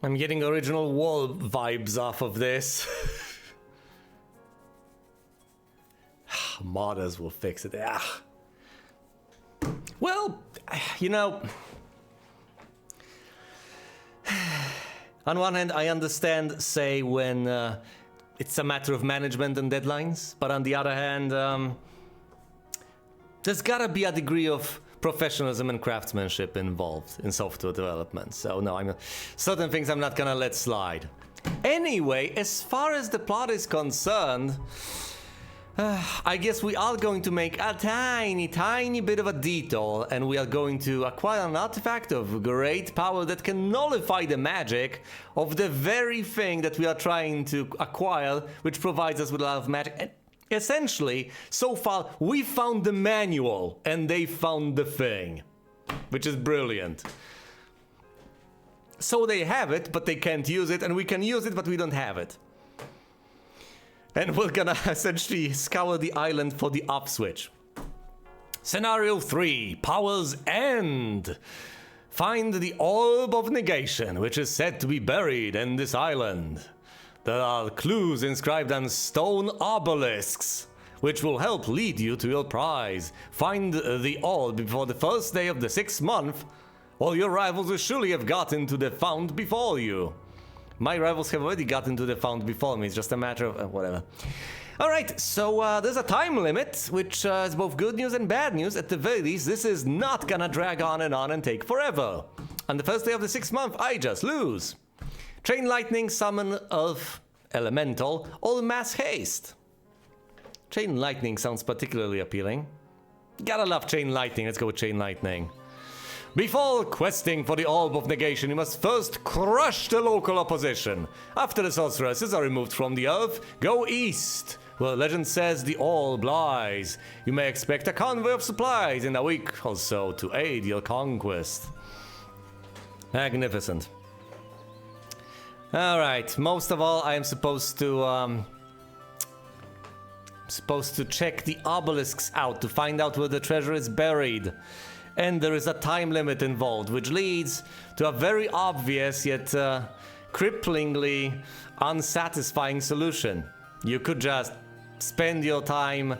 I'm getting original wall vibes off of this. Modders will fix it. Ah. Well, you know, on one hand, I understand, say, when it's a matter of management and deadlines, but on the other hand, there's gotta be a degree of professionalism and craftsmanship involved in software development. So no, certain things I'm not gonna let slide. Anyway, as far as the plot is concerned, I guess we are going to make a tiny bit of a detour, and we are going to acquire an artifact of great power that can nullify the magic of the very thing that we are trying to acquire, which provides us with a lot of magic. And essentially, so far, we found the manual, and they found the thing, which is brilliant. So they have it, but they can't use it, and we can use it, but we don't have it. And we're gonna essentially scour the island for the off switch. Scenario 3, Power's End. Find the Orb of Negation, which is said to be buried in this island. There are clues inscribed on stone obelisks, which will help lead you to your prize. Find the orb before the first day of the 6th month, or your rivals will surely have gotten to the fount before you. My rivals have already gotten to the fount before me, it's just a matter of whatever. Alright, so there's a time limit, which is both good news and bad news. At the very least, this is not gonna drag on and take forever. On the first day of the 6th month, I just lose. Chain Lightning, Summon Earth Elemental, or Mass Haste. Chain Lightning sounds particularly appealing. Gotta love Chain Lightning, let's go with Chain Lightning. Before questing for the Orb of Negation, you must first crush the local opposition. After the sorceresses are removed from the earth, go east, where legend says the orb lies. You may expect a convoy of supplies in a week or so to aid your conquest. Magnificent. Alright, most of all, I am supposed to check the obelisks out to find out where the treasure is buried. And there is a time limit involved, which leads to a very obvious yet cripplingly unsatisfying solution. You could just spend your time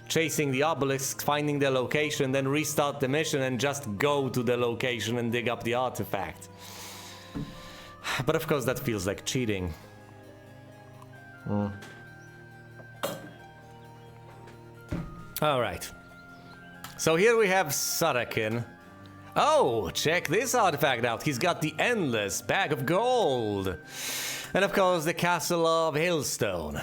chasing the obelisks, finding their location, then restart the mission and just go to the location and dig up the artifact. But of course that feels like cheating. Alright. So here we have Sarakin. Oh, check this artifact out. He's got the Endless Bag of Gold. And of course the Castle of Hailstone.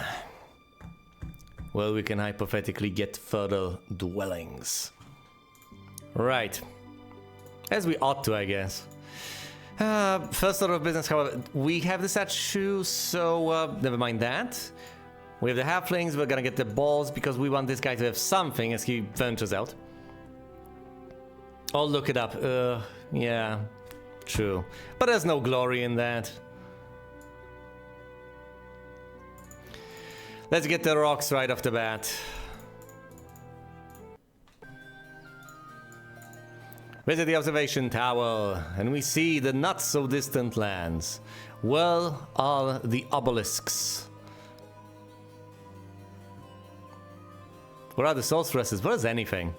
Well, we can hypothetically get further dwellings. Right. As we ought to, I guess. First order of business, however, we have the statue, so never mind that. We have the halflings, we're gonna get the balls because we want this guy to have something as he ventures out. I'll look it up. Yeah, true. But there's no glory in that. Let's get the rocks right off the bat. Visit the observation tower, and we see the not so distant lands. Where are the obelisks? Where are the sorceresses? Where is anything?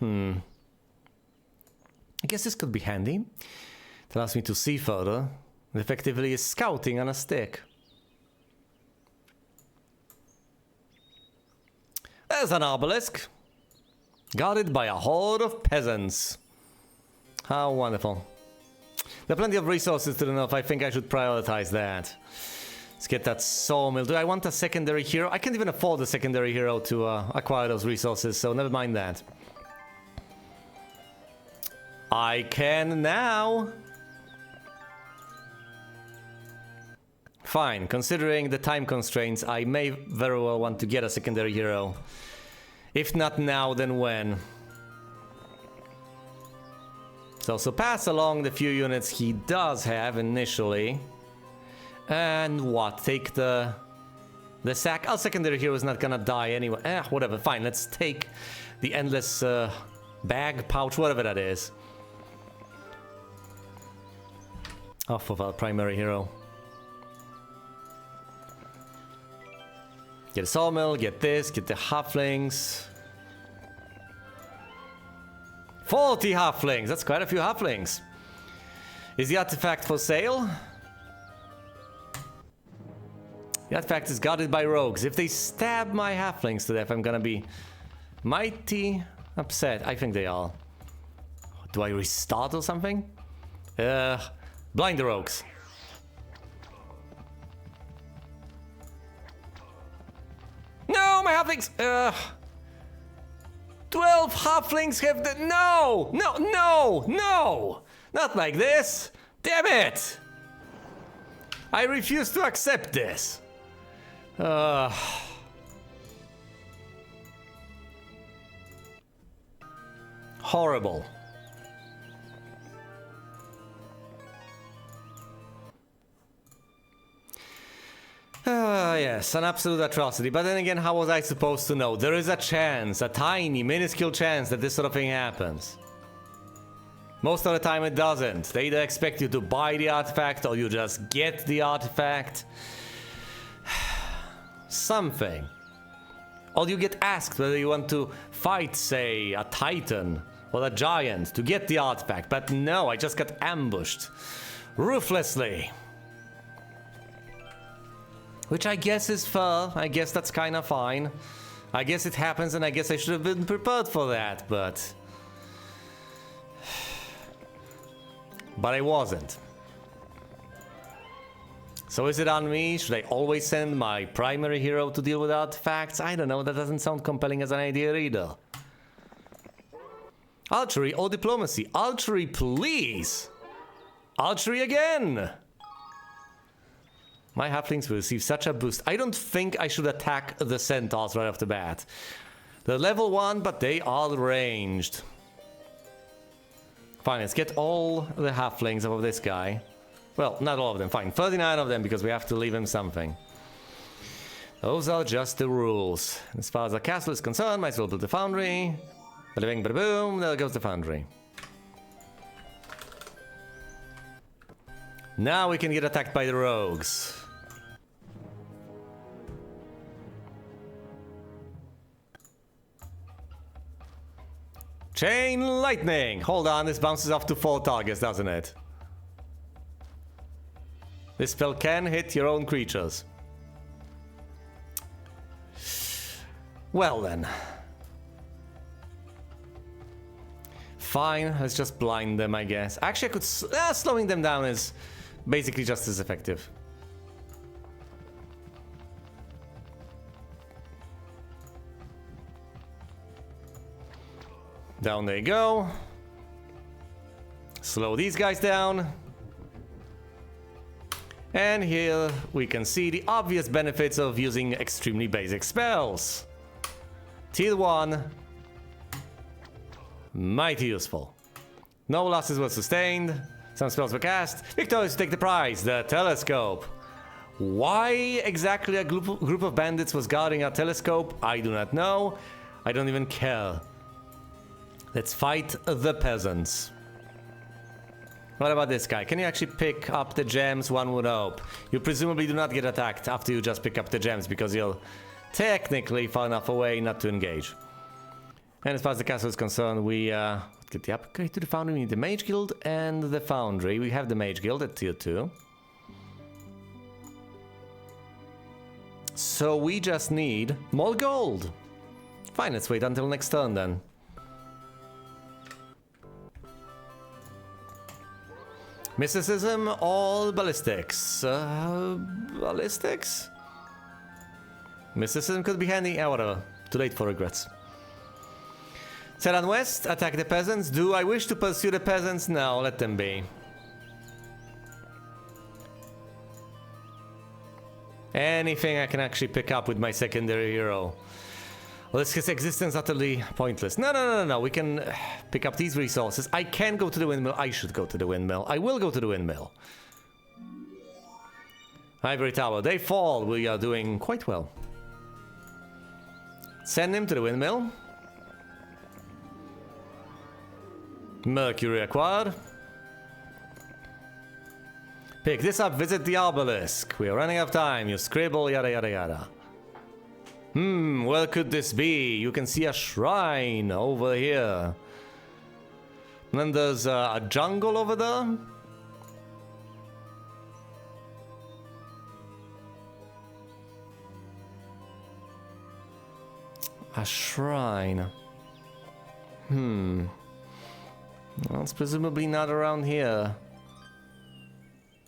I guess this could be handy. It allows me to see further. It effectively is scouting on a stick. There's an obelisk. Guarded by a horde of peasants. How wonderful. There are plenty of resources to the north. I think I should prioritize that. Let's get that sawmill. Do I want a secondary hero? I can't even afford a secondary hero to acquire those resources, so never mind that. I can now. Fine, considering the time constraints, I may very well want to get a secondary hero. If not now, then when? So pass along the few units he does have initially. And what? Take the The sack. Our secondary hero is not gonna die anyway. Whatever, fine. Let's take the endless bag, pouch, whatever that is. Off of our primary hero. Get a sawmill, get this, get the halflings. 40 halflings! That's quite a few halflings. Is the artifact for sale? The artifact is guarded by rogues. If they stab my halflings to death, I'm gonna be mighty upset. I think they are. Do I restart or something? Blind the rogues. No, my halflings! 12 halflings have the... No! No, no, no! Not like this! Damn it! I refuse to accept this. Horrible. Yes, an absolute atrocity. But then again, how was I supposed to know? There is a chance, a tiny, minuscule chance that this sort of thing happens. Most of the time it doesn't. They either expect you to buy the artifact or you just get the artifact. Something. Or you get asked whether you want to fight, say, a titan or a giant to get the artifact. But no, I just got ambushed. Ruthlessly. Which I guess is fair. I guess that's kind of fine. I guess it happens and I guess I should have been prepared for that, but... But I wasn't. So is it on me? Should I always send my primary hero to deal with artifacts? I don't know, that doesn't sound compelling as an idea either. Archery or diplomacy? Archery, please! Archery again! My halflings will receive such a boost. I don't think I should attack the centaurs right off the bat. They're level 1, but they are ranged. Fine, let's get all the halflings of this guy. Well, not all of them, fine. 39 of them, because we have to leave him something. Those are just the rules. As far as the castle is concerned, might as well build the foundry. Bada bing, bada boom, there goes the foundry. Now we can get attacked by the rogues. Chain lightning! Hold on, this bounces off to 4 targets, doesn't it? This spell can hit your own creatures. Well then. Fine, let's just blind them, I guess. Actually, I could... slowing them down is basically just as effective. Down they go. Slow these guys down. And here we can see the obvious benefits of using extremely basic spells. Tier 1. Mighty useful. No losses were sustained. Some spells were cast. Victorious to take the prize, the telescope. Why exactly a group of bandits was guarding a telescope, I do not know. I don't even care. Let's fight the peasants. What about this guy? Can you actually pick up the gems? One would hope. You presumably do not get attacked after you just pick up the gems because you're technically far enough away not to engage. And as far as the castle is concerned, we get the upgrade to the foundry. We need the mage guild and the foundry. We have the mage guild at tier 2. So we just need more gold. Fine, let's wait until next turn then. Mysticism or ballistics? Ballistics? Mysticism could be handy. Whatever. Too late for regrets. Sedan West, attack the peasants. Do I wish to pursue the peasants? No, let them be. Anything I can actually pick up with my secondary hero. Well, his existence utterly pointless. No. We can pick up these resources. I can go to the windmill. I should go to the windmill. I will go to the windmill. Ivory Tower, they fall. We are doing quite well. Send him to the windmill. Mercury acquired. Pick this up, visit the obelisk. We are running out of time. You scribble, yada yada yada. Where could this be? You can see a shrine over here. And then there's a jungle over there. A shrine. Well, it's presumably not around here.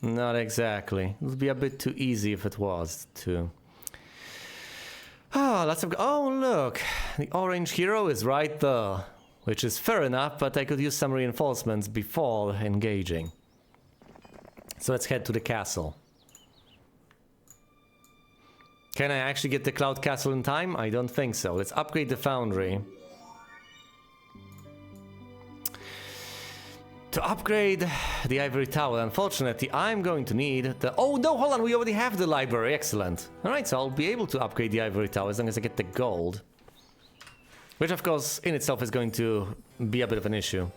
Not exactly. It would be a bit too easy if it was, too. Ah, lots of... Oh, look! The orange hero is right there. Which is fair enough, but I could use some reinforcements before engaging. So let's head to the castle. Can I actually get the Cloud Castle in time? I don't think so. Let's upgrade the foundry. To upgrade the Ivory Tower, unfortunately, I'm going to need the... Oh, no, hold on, we already have the library. Excellent. Alright, so I'll be able to upgrade the Ivory Tower as long as I get the gold. Which, of course, in itself is going to be a bit of an issue.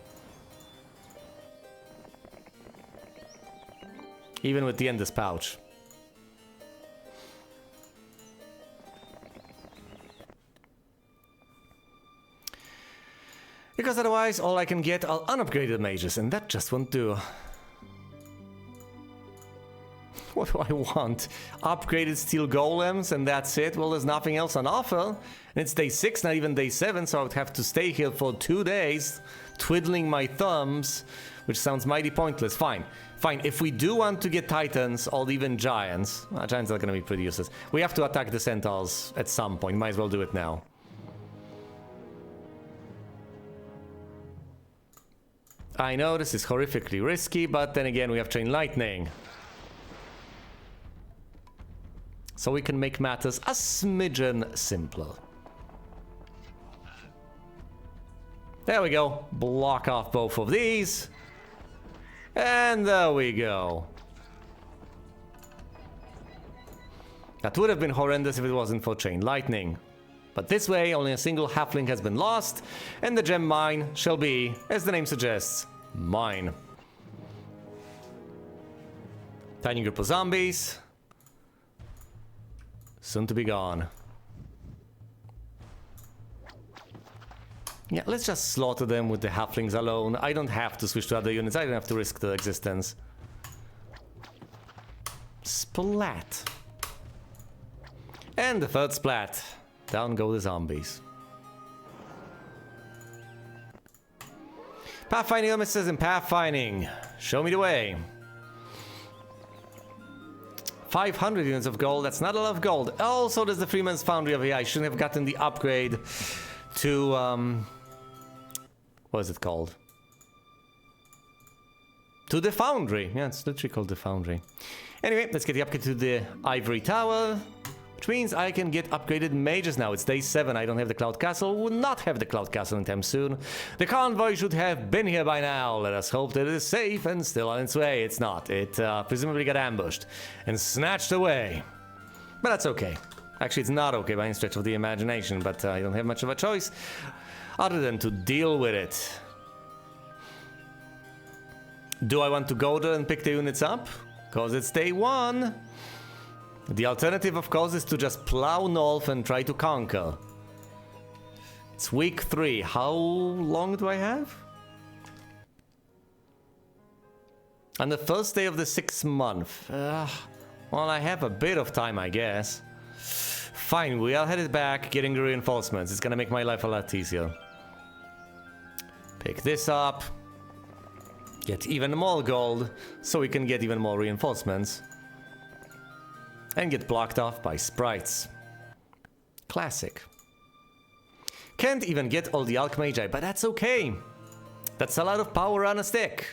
Even with the Endless Pouch. Because otherwise, all I can get are unupgraded mages, and that just won't do. What do I want? Upgraded steel golems, and that's it? Well, there's nothing else on offer. And it's day 6, not even day 7, so I would have to stay here for 2 days, twiddling my thumbs, which sounds mighty pointless. Fine. Fine, if we do want to get titans, or even giants... Well, giants are gonna be pretty useless. We have to attack the centaurs at some point, might as well do it now. I know this is horrifically risky, but then again we have Chain Lightning. So we can make matters a smidgen simpler. There we go. Block off both of these. And there we go. That would have been horrendous if it wasn't for Chain Lightning. But this way, only a single halfling has been lost, and the gem mine shall be, as the name suggests, mine. Tiny group of zombies. Soon to be gone. Yeah, let's just slaughter them with the halflings alone. I don't have to switch to other units. I don't have to risk their existence. Splat. And the third splat. Down go the zombies. Pathfinding illnesses and pathfinding. Show me the way. 500 units of gold. That's not a lot of gold. Also, there's the Freeman's Foundry over here. I shouldn't have gotten the upgrade to... what is it called? To the Foundry. Yeah, it's literally called the Foundry. Anyway, let's get the upgrade to the Ivory Tower. Which means I can get upgraded mages now. It's day 7. I don't have the Cloud Castle. Will not have the Cloud Castle anytime soon. The convoy should have been here by now. Let us hope that it is safe and still on its way. It's not. It presumably got ambushed and snatched away. But that's okay. Actually, it's not okay by any stretch of the imagination, but I don't have much of a choice other than to deal with it. Do I want to go there and pick the units up? Because it's day 1. The alternative, of course, is to just plow north and try to conquer. It's week 3. How long do I have? On the first day of the 6th month. Well, I have a bit of time, I guess. Fine, we are headed back, getting the reinforcements. It's gonna make my life a lot easier. Pick this up. Get even more gold, so we can get even more reinforcements. And get blocked off by sprites. Classic. Can't even get all the Alchmagi, but that's okay. That's a lot of power on a stick.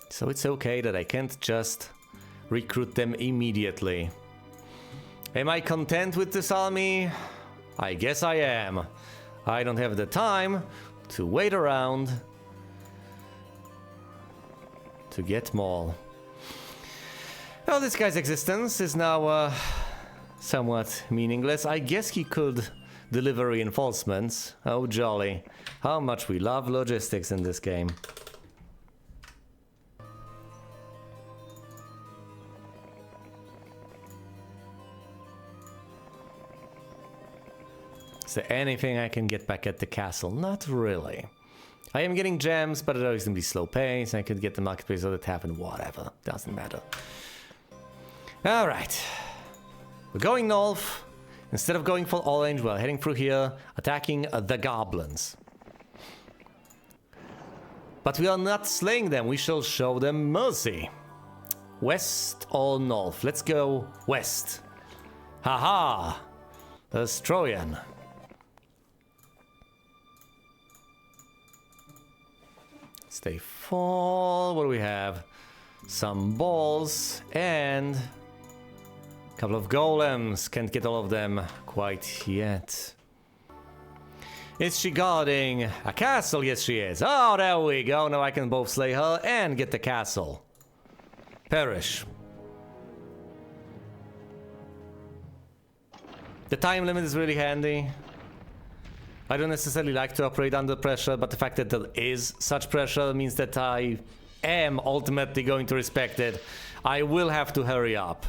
So it's okay that I can't just recruit them immediately. Am I content with this army? I guess I am. I don't have the time to wait around to get more. Well, this guy's existence is now somewhat meaningless. I guess he could deliver reinforcements. Oh, jolly. How much we love logistics in this game. Is there anything I can get back at the castle? Not really. I am getting gems, but it's always gonna be slow pace. I could get the marketplace or the tavern, whatever. Doesn't matter. Alright. We're going north. Instead of going for orange, we're heading through here, attacking the goblins. But we are not slaying them. We shall show them mercy. West or north? Let's go west. Haha! There's Trojan. Stay full. What do we have? Some balls and a couple of golems. Can't get all of them quite yet. Is she guarding a castle? Yes, she is. Oh, there we go. Now I can both slay her and get the castle. Perish. The time limit is really handy. I don't necessarily like to operate under pressure, but the fact that there is such pressure means that I am ultimately going to respect it. I will have to hurry up.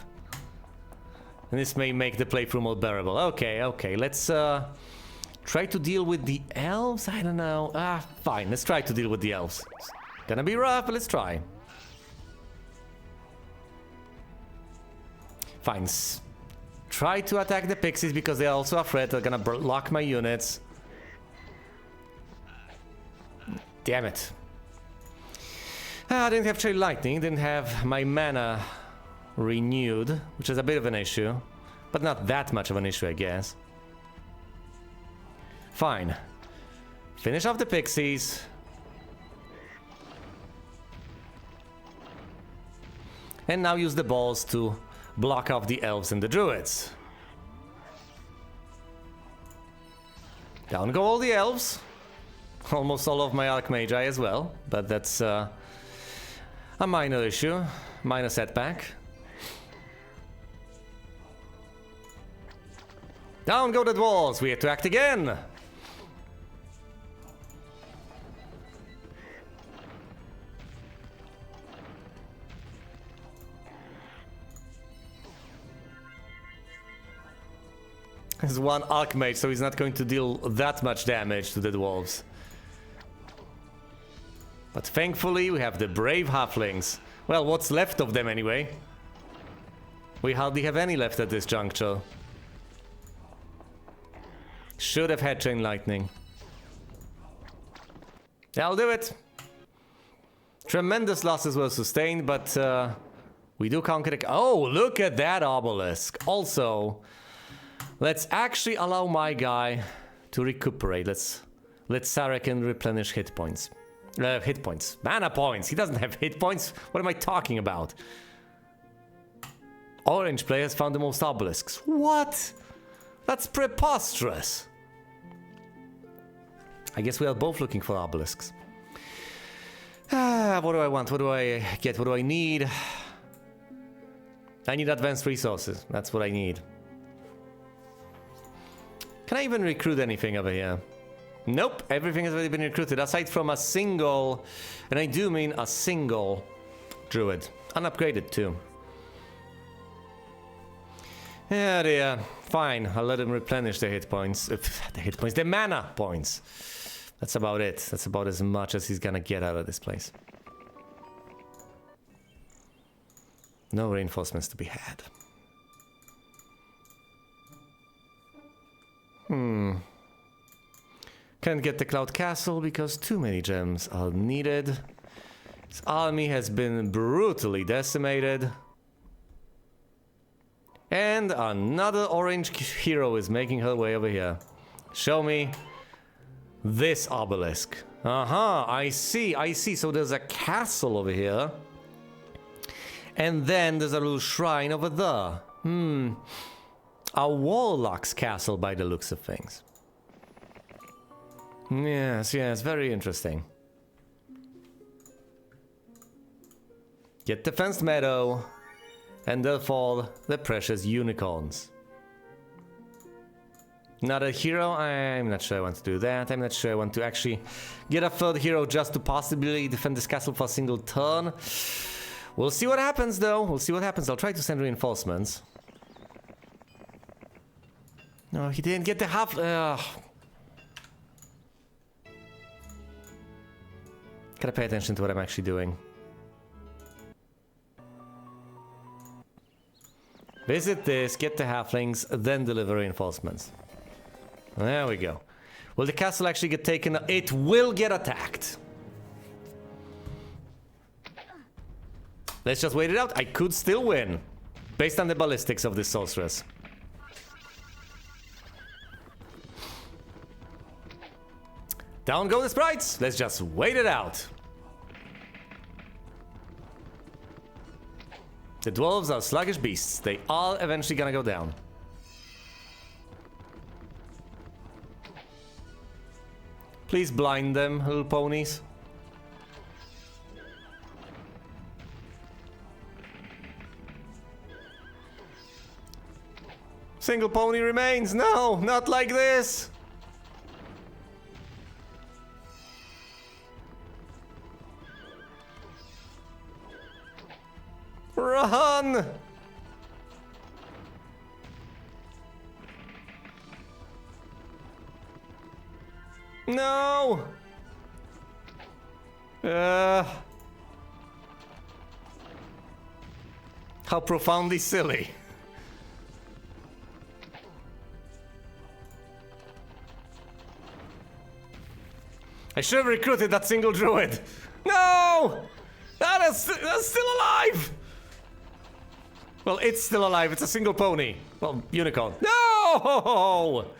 And this may make the playthrough more bearable. Okay, let's try to deal with the elves? I don't know. Fine, let's try to deal with the elves. It's gonna be rough, but let's try. Fine. Try to attack the pixies because they're also a threat. They're gonna block my units. Damn it. I didn't have Chain Lightning, didn't have my mana renewed, which is a bit of an issue. But not that much of an issue, I guess. Fine. Finish off the pixies. And now use the balls to block off the elves and the druids. Down go all the elves. Almost all of my Archmagi as well, but that's a minor issue, minor setback. Down go the dwarves, we have to act again! There's one Archmage, so he's not going to deal that much damage to the dwarves. But thankfully, we have the brave halflings. Well, what's left of them anyway? We hardly have any left at this juncture. Should have had Chain Lightning. I'll do it. Tremendous losses were sustained, but we do conquer the... Oh, look at that obelisk. Also, let's actually allow my guy to recuperate. Let's let Sarakin replenish hit points. Hit points. Mana points. He doesn't have hit points. What am I talking about? Orange player has found the most obelisks. What? That's preposterous. I guess we are both looking for obelisks. What do I want? What do I get? What do I need? I need advanced resources. That's what I need. Can I even recruit anything over here? Nope, everything has already been recruited, aside from a single, and I do mean a single druid. Unupgraded too. Yeah, dear. Fine, I'll let him replenish the hit points. The mana points. That's about it. That's about as much as he's gonna get out of this place. No reinforcements to be had. Can't get the Cloud Castle because too many gems are needed. His army has been brutally decimated. And another orange hero is making her way over here. Show me this obelisk. I see. So there's a castle over here. And then there's a little shrine over there. A warlock's castle by the looks of things. Yes, very interesting. Get the fenced meadow. And there fall the precious unicorns. Not a hero? I'm not sure I want to do that. I'm not sure I want to actually get a third hero just to possibly defend this castle for a single turn. We'll see what happens though. We'll see what happens. I'll try to send reinforcements. No, he didn't get the half. Gotta pay attention to what I'm actually doing. Visit this, get the halflings, then deliver reinforcements. There we go. Will the castle actually get taken? It will get attacked. Let's just wait it out. I could still win. Based on the ballistics of this sorceress. Down go the sprites. Let's just wait it out. The dwarves are sluggish beasts. They are eventually gonna go down. Please blind them, little ponies. Single pony remains. No, not like this. Run! No! How profoundly silly. I should have recruited that single druid. No! That's still alive! Well, it's still alive. It's a single pony. Well, unicorn. No!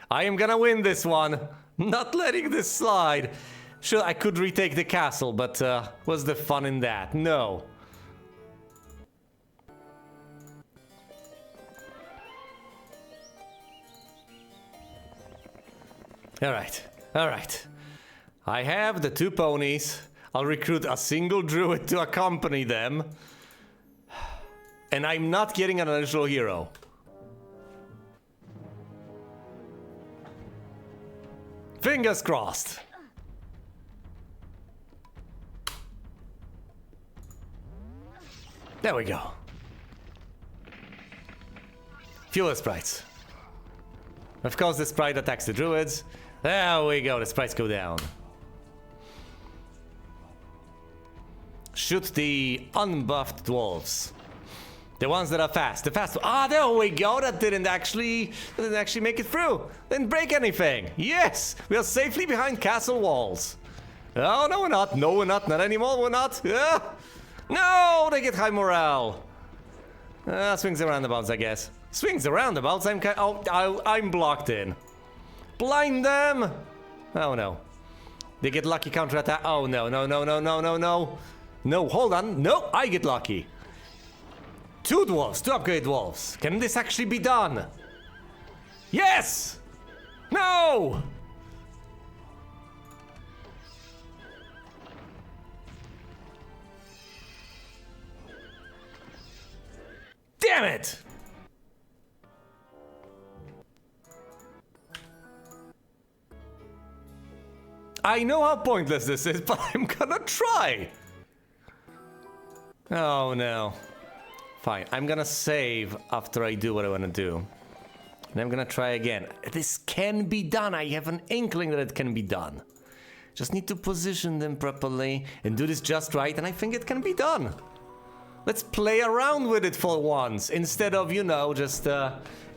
I am gonna win this one. Not letting this slide. Sure, I could retake the castle, but what's the fun in that? No. Alright, alright. I have the 2 ponies. I'll recruit a single druid to accompany them. And I'm not getting an additional hero. Fingers crossed. There we go. Fewer sprites. Of course, the sprite attacks the druids. There we go, the sprites go down. Shoot the unbuffed dwarves. The ones that are fast. The fast. Ah, there we go. That didn't actually make it through. Didn't break anything. Yes, we are safely behind castle walls. Oh no, we're not. No, we're not. Not anymore. We're not. No, they get high morale. Swings and roundabouts, I guess. Swings and roundabouts. I'm blocked in. Blind them. Oh no. They get lucky counterattack. Oh no, no, no, no, no, no, no. No, hold on. No, I get lucky. 2 dwarves, 2 upgrade dwarves. Can this actually be done? Yes! No! Damn it! I know how pointless this is, but I'm gonna try. Oh no. Fine, I'm gonna save after I do what I wanna do. And I'm gonna try again. This can be done. I have an inkling that it can be done. Just need to position them properly and do this just right, and I think it can be done. Let's play around with it for once, instead of, you know, just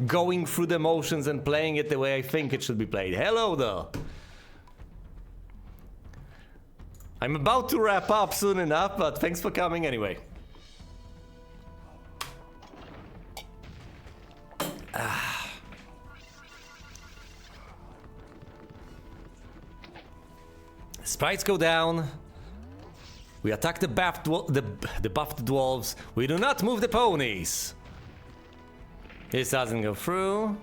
going through the motions and playing it the way I think it should be played. Hello there. I'm about to wrap up soon enough, but thanks for coming anyway. Sprites go down. We attack the buffed dwarves. We do not move the ponies. This doesn't go through.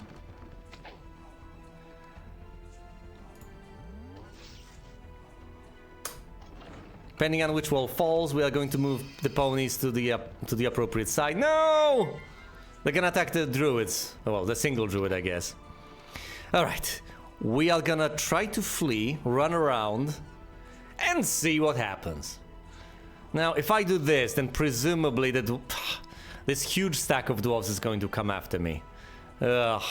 Depending on which wall falls, we are going to move the ponies to the appropriate side. No! They're gonna attack the druids. Well, the single druid, I guess. Alright. We are gonna try to flee, run around, and see what happens. Now, if I do this, then presumably this huge stack of dwarves is going to come after me. Ugh.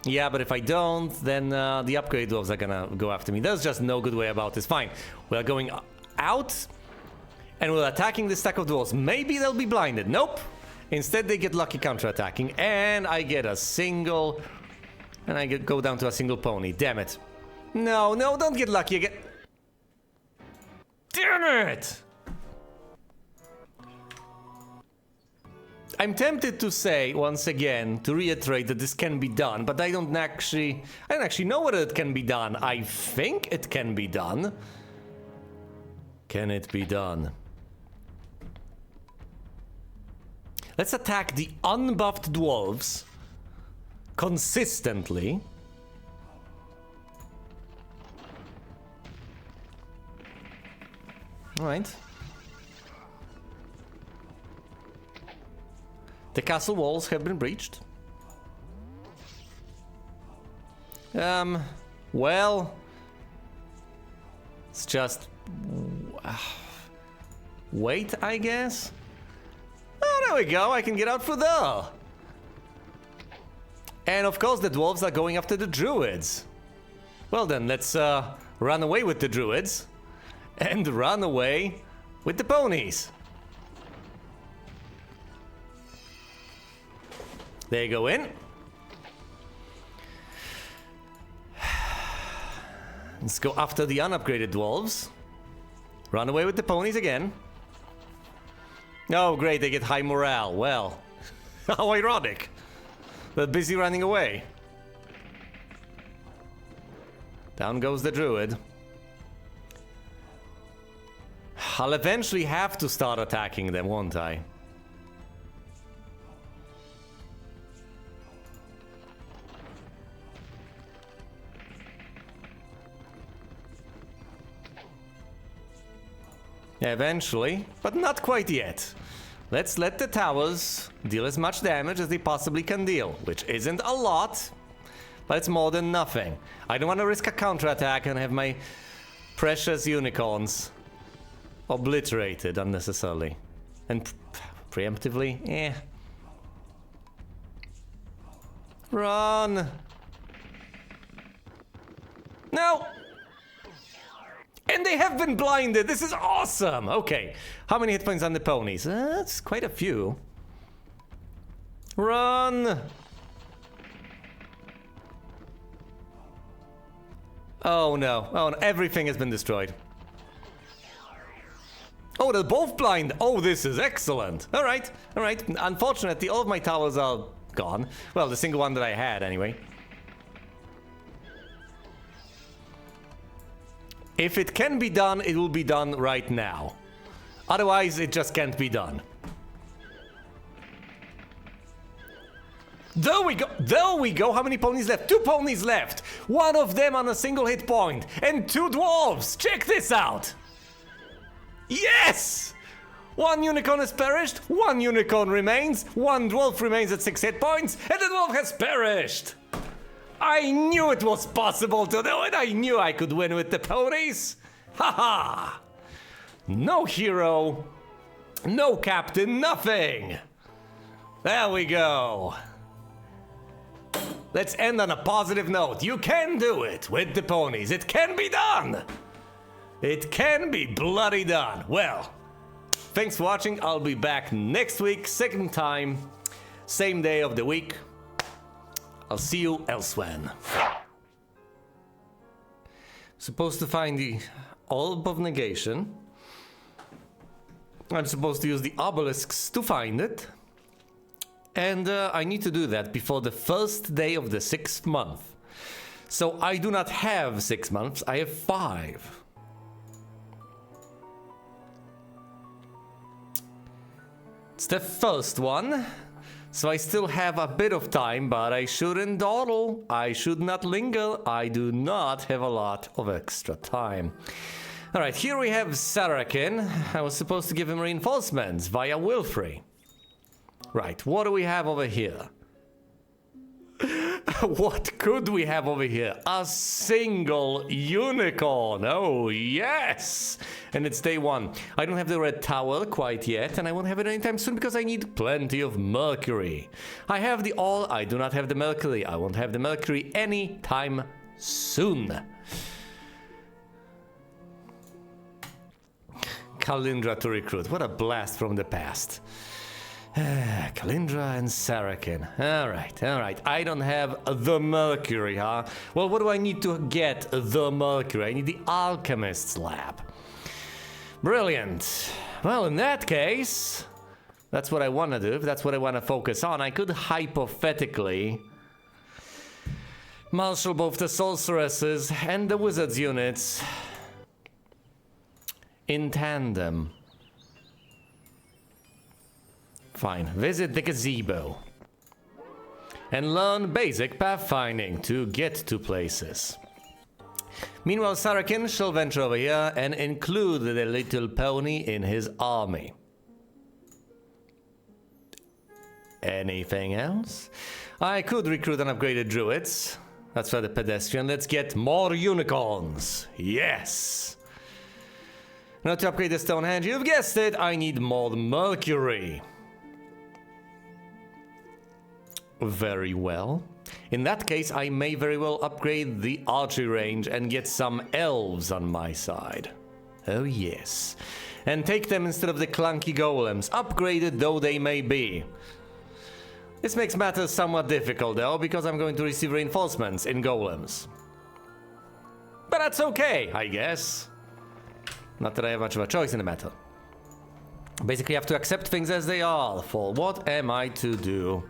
Yeah, but if I don't, then the upgrade dwarves are gonna go after me. There's just no good way about this. Fine. We are going out, and we're attacking this stack of dwarves. Maybe they'll be blinded. Nope. Instead, they get lucky counterattacking, and I get a single... And I go down to a single pony. Damn it. No, no, don't get lucky again. Damn it! I'm tempted to say, once again, to reiterate that this can be done, but I don't actually know whether it can be done. I think it can be done. Can it be done? Let's attack the unbuffed dwarves consistently. All right. The castle walls have been breached. Well, it's just wait, I guess. Oh, there we go. I can get out through there. And of course, the dwarves are going after the druids. Well then, let's run away with the druids and run away with the ponies. They go in. Let's go after the unupgraded dwarves. Run away with the ponies again. Oh, great, they get high morale. Well, how ironic. They're busy running away. Down goes the druid. I'll eventually have to start attacking them, won't I? Eventually, but not quite yet. Let's let the towers deal as much damage as they possibly can deal, which isn't a lot, but it's more than nothing. I don't want to risk a counterattack and have my precious unicorns obliterated unnecessarily. And preemptively, eh. Run! No! And they have been blinded! This is awesome! Okay, how many hit points on the ponies? That's quite a few. Run! Oh no, oh no, everything has been destroyed. Oh, they're both blind! Oh, this is excellent! Alright, alright. Unfortunately, all of my towers are gone. Well, the single one that I had, anyway. If it can be done, it will be done right now. Otherwise, it just can't be done. There we go! There we go! How many ponies left? 2 ponies left! One of them on a single hit point! And 2 dwarves! Check this out! Yes! 1 unicorn has perished, 1 unicorn remains, 1 dwarf remains at 6 hit points, and the dwarf has perished! I knew it was possible to do it! I knew I could win with the ponies! Haha! No hero, no captain, nothing! There we go! Let's end on a positive note. You can do it with the ponies. It can be done! It can be bloody done. Well, thanks for watching. I'll be back next week, same time, same day of the week. I'll see you elsewhere. Supposed to find the orb of negation. I'm supposed to use the obelisks to find it. And I need to do that before the first day of the 6th month. So I do not have 6 months, I have 5. It's the first one. So I still have a bit of time, but I shouldn't dawdle. I should not linger. I do not have a lot of extra time. Alright, here we have Sarakin. I was supposed to give him reinforcements via Wilfrey. Right, what do we have over here? What could we have over here? A single unicorn. Oh, yes. And it's day 1. I don't have the red towel quite yet, and I won't have it anytime soon because I need plenty of mercury. I have the all, I do not have the mercury. I won't have the mercury anytime soon. Kalindra to recruit. What a blast from the past. Kalindra and Sarakin. Alright. I don't have the mercury, huh? Well, what do I need to get the mercury? I need the alchemist's lab. Brilliant. Well, in that case, that's what I want to do. If that's what I want to focus on, I could hypothetically marshal both the sorceresses and the wizards units in tandem. Fine, visit the gazebo and learn basic pathfinding to get to places. Meanwhile, Sarakin shall venture over here and include the little pony in his army. Anything else? I could recruit and upgraded druids. That's for the pedestrian. Let's get more unicorns. Yes! Now to upgrade the Stonehenge, you've guessed it, I need more mercury. Very well. In that case, I may very well upgrade the archery range and get some elves on my side. Oh yes. And take them instead of the clunky golems, upgraded though they may be. This makes matters somewhat difficult though, because I'm going to receive reinforcements in golems. But that's okay, I guess. Not that I have much of a choice in the matter. Basically, I have to accept things as they are, for what am I to do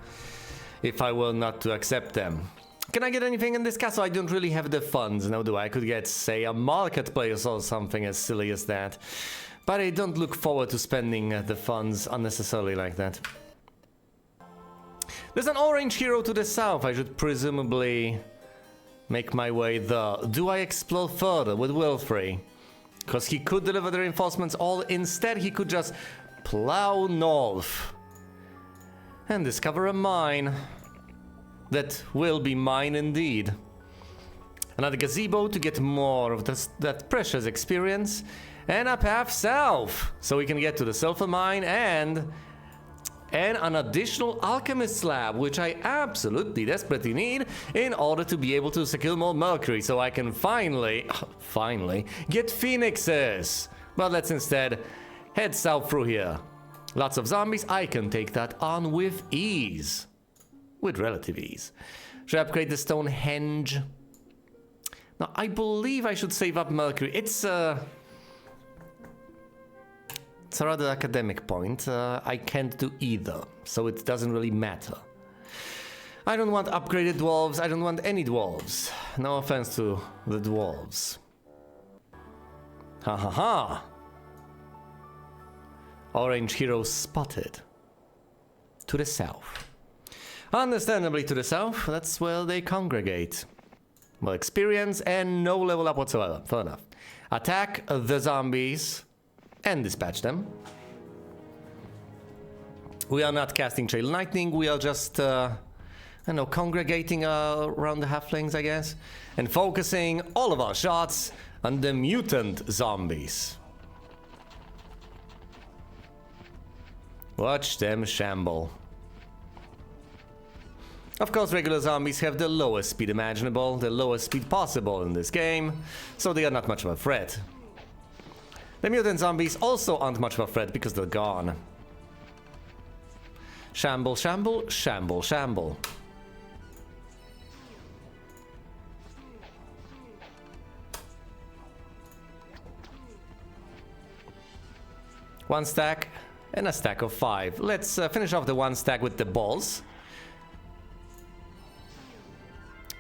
if I were not to accept them? Can I get anything in this castle? I don't really have the funds, now do I? I could get, say, a marketplace or something as silly as that. But I don't look forward to spending the funds unnecessarily like that. There's an orange hero to the south. I should presumably make my way there. Do I explore further with Wilfrey? Because he could deliver the reinforcements all. Instead, he could just plow north and discover a mine that will be mine indeed. Another gazebo to get more of that precious experience, and a path south so we can get to the sulfur mine and an additional alchemist's lab, which I absolutely desperately need in order to be able to secure more mercury so I can finally get phoenixes. But let's instead head south through here. Lots of zombies, I can take that on with ease. With relative ease. Should I upgrade the Stonehenge? Now, I believe I should save up mercury. It's a rather academic point. I can't do either, so it doesn't really matter. I don't want upgraded dwarves, I don't want any dwarves. No offense to the dwarves. Ha ha ha! Orange hero spotted. To the south. Understandably to the south, that's where they congregate. Well, experience and no level up whatsoever. Fair enough. Attack the zombies and dispatch them. We are not casting Trail Lightning, we are just, congregating around the halflings, I guess. And focusing all of our shots on the mutant zombies. Watch them shamble. Of course, regular zombies have the lowest speed imaginable, the lowest speed possible in this game, so they are not much of a threat. The mutant zombies also aren't much of a threat because they're gone. Shamble, shamble, shamble, shamble. One stack and a stack of 5. Let's finish off the one stack with the balls.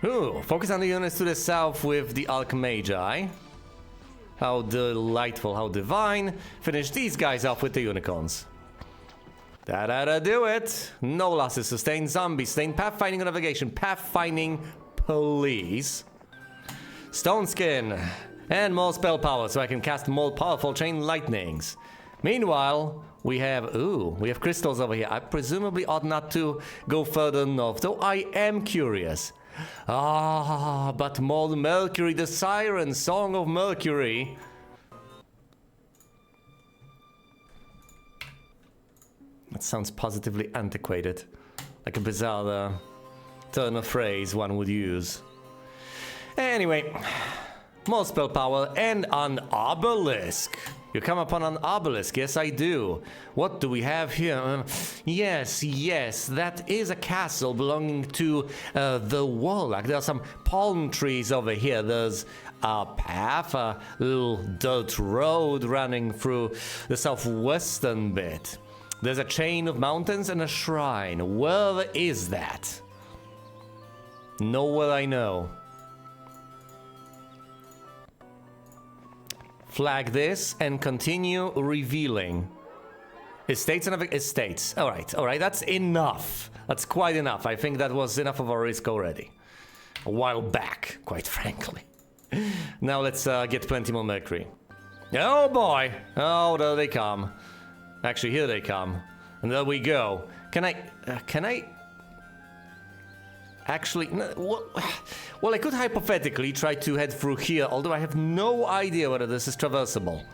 Ooh, focus on the units to the south with the Alchmagi. How delightful, how divine. Finish these guys off with the unicorns. That do it. No losses sustained. Zombies sustained. Pathfinding and navigation. Pathfinding, please. Stone Skin. And more spell power, so I can cast more powerful chain lightnings. Meanwhile, we have crystals over here. I presumably ought not to go further north, though I am curious. Ah, but more Mercury, the siren, Song of Mercury. That sounds positively antiquated. Like a bizarre turn of phrase one would use. Anyway, more spell power and an obelisk. You come upon an obelisk, yes I do. What do we have here? Yes, that is a castle belonging to the warlock. There are some palm trees over here. There's a path, a little dirt road running through the southwestern bit. There's a chain of mountains and a shrine. Where is that? Nowhere I know. Flag this and continue revealing. Estates and estates. Alright, that's enough. That's quite enough. I think that was enough of a risk already. A while back, quite frankly. Now let's get plenty more Mercury. Oh boy! Oh, there they come. Actually, here they come. And there we go. Can I... Actually, no, well, I could hypothetically try to head through here, although I have no idea whether this is traversable.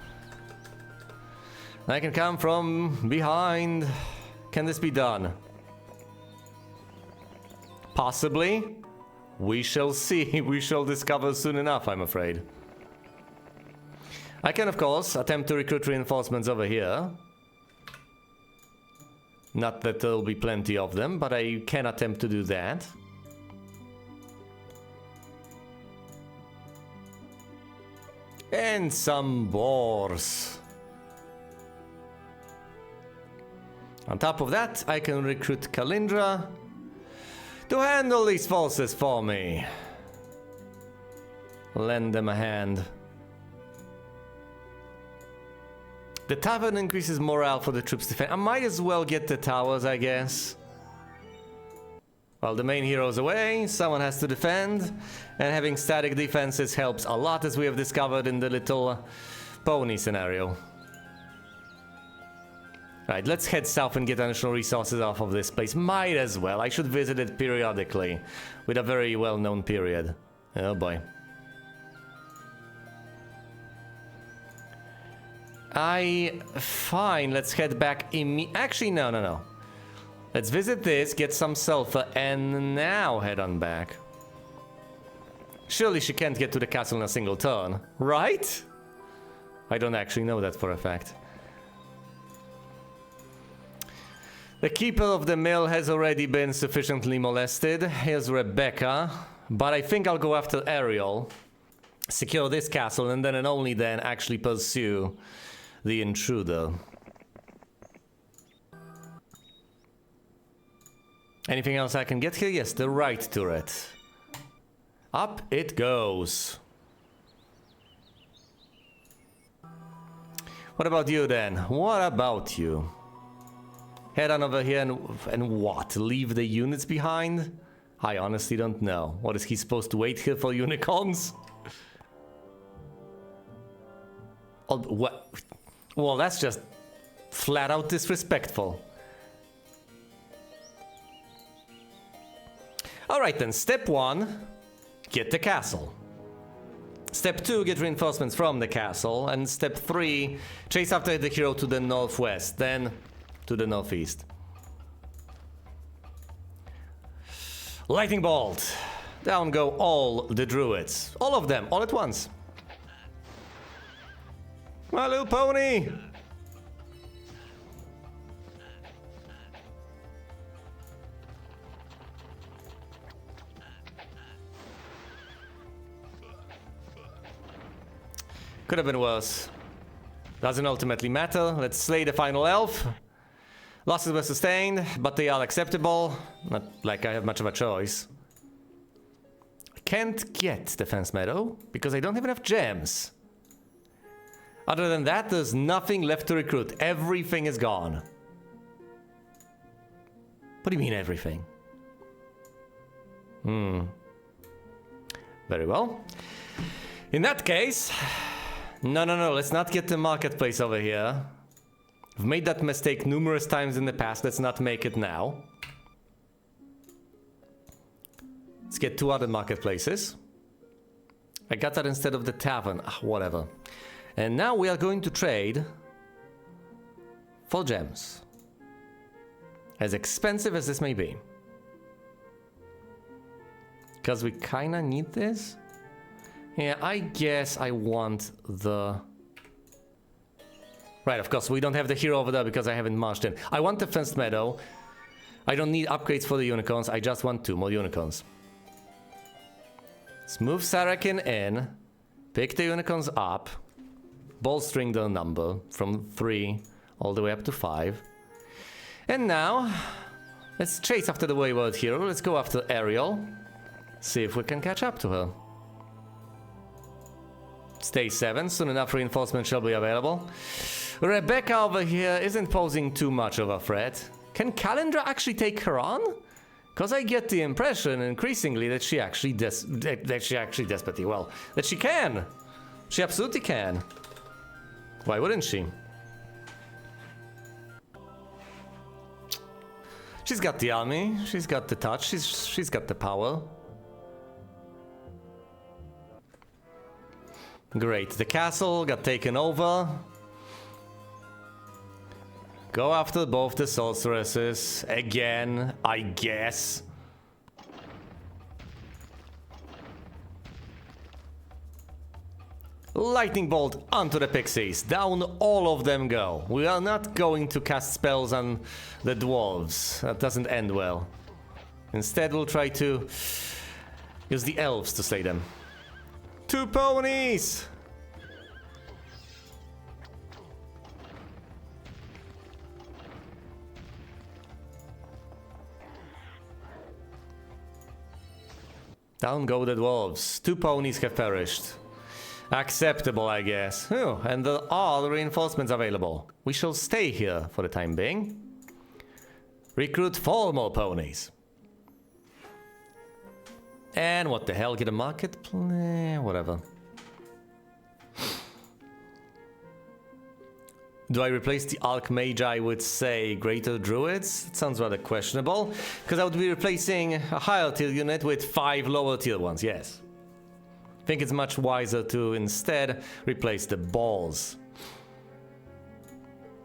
I can come from behind. Can this be done? Possibly. We shall see. We shall discover soon enough, I'm afraid. I can, of course, attempt to recruit reinforcements over here. Not that there'll be plenty of them, but I can attempt to do that. And some boars. On top of that, I can recruit Kalindra to handle these forces for me. Lend them a hand. The tavern increases morale for the troops' defense. I might as well get the towers, I guess. While the main hero's away, someone has to defend, and having static defenses helps a lot, as we have discovered in the little pony scenario. Right, let's head south and get additional resources off of this place. Might as well. I should visit it periodically, with a very well-known period. Oh boy. Fine, let's head back actually, no. Let's visit this, get some sulfur, and now head on back. Surely she can't get to the castle in a single turn, right? I don't actually know that for a fact. The keeper of the mill has already been sufficiently molested. Here's Rebecca. But I think I'll go after Ariel, secure this castle, and then and only then actually pursue the intruder. Anything else I can get here? Yes, the right turret. Up it goes. What about you then? What about you? Head on over here and what? Leave the units behind? I honestly don't know. What, is he supposed to wait here for unicorns? Oh, what? Well, that's just flat out disrespectful. Alright then, step 1, get the castle. Step 2, get reinforcements from the castle. And step 3, chase after the hero to the northwest, then to the northeast. Lightning bolt! Down go all the druids. All of them, all at once. My little pony! Could have been worse. Doesn't ultimately matter. Let's slay the final elf. Losses were sustained, but they are acceptable. Not like I have much of a choice. I can't get Defense Meadow because I don't have enough gems. Other than that, there's nothing left to recruit. Everything is gone. What do you mean everything? Very well. In that case... No, let's not get the marketplace over here. We've made that mistake numerous times in the past, let's not make it now. Let's get 2 other marketplaces. I got that instead of the tavern, whatever. And now we are going to trade for gems. As expensive as this may be. Because we kinda need this. Yeah, I guess I want the... Right, of course, we don't have the hero over there because I haven't marched in. I want the fenced meadow. I don't need upgrades for the unicorns, I just want 2 more unicorns. Let's move Sarakin in, pick the unicorns up, bolstering the number from 3 all the way up to 5. And now, let's chase after the wayward hero, let's go after Ariel, see if we can catch up to her. Stay 7, soon enough reinforcements shall be available. Rebecca over here isn't posing too much of a threat. Can Calendra actually take her on? Because I get the impression increasingly that she actually desperately, well, that she can. She absolutely can. Why wouldn't she? She's got the army, she's got the touch, she's got the power. Great, the castle got taken over. Go after both the sorceresses again, I guess. Lightning bolt onto the pixies. Down all of them go. We are not going to cast spells on the dwarves. That doesn't end well. Instead, we'll try to use the elves to slay them. 2 ponies! Down go the dwarves. 2 ponies have perished. Acceptable, I guess. Oh, and there are the reinforcements available. We shall stay here for the time being. Recruit 4 more ponies. And what the hell, get a marketplace? Whatever. Do I replace the Archmagi with, say, Greater Druids? It sounds rather questionable, because I would be replacing a higher tier unit with 5 lower tier ones, yes. I think it's much wiser to instead replace the balls.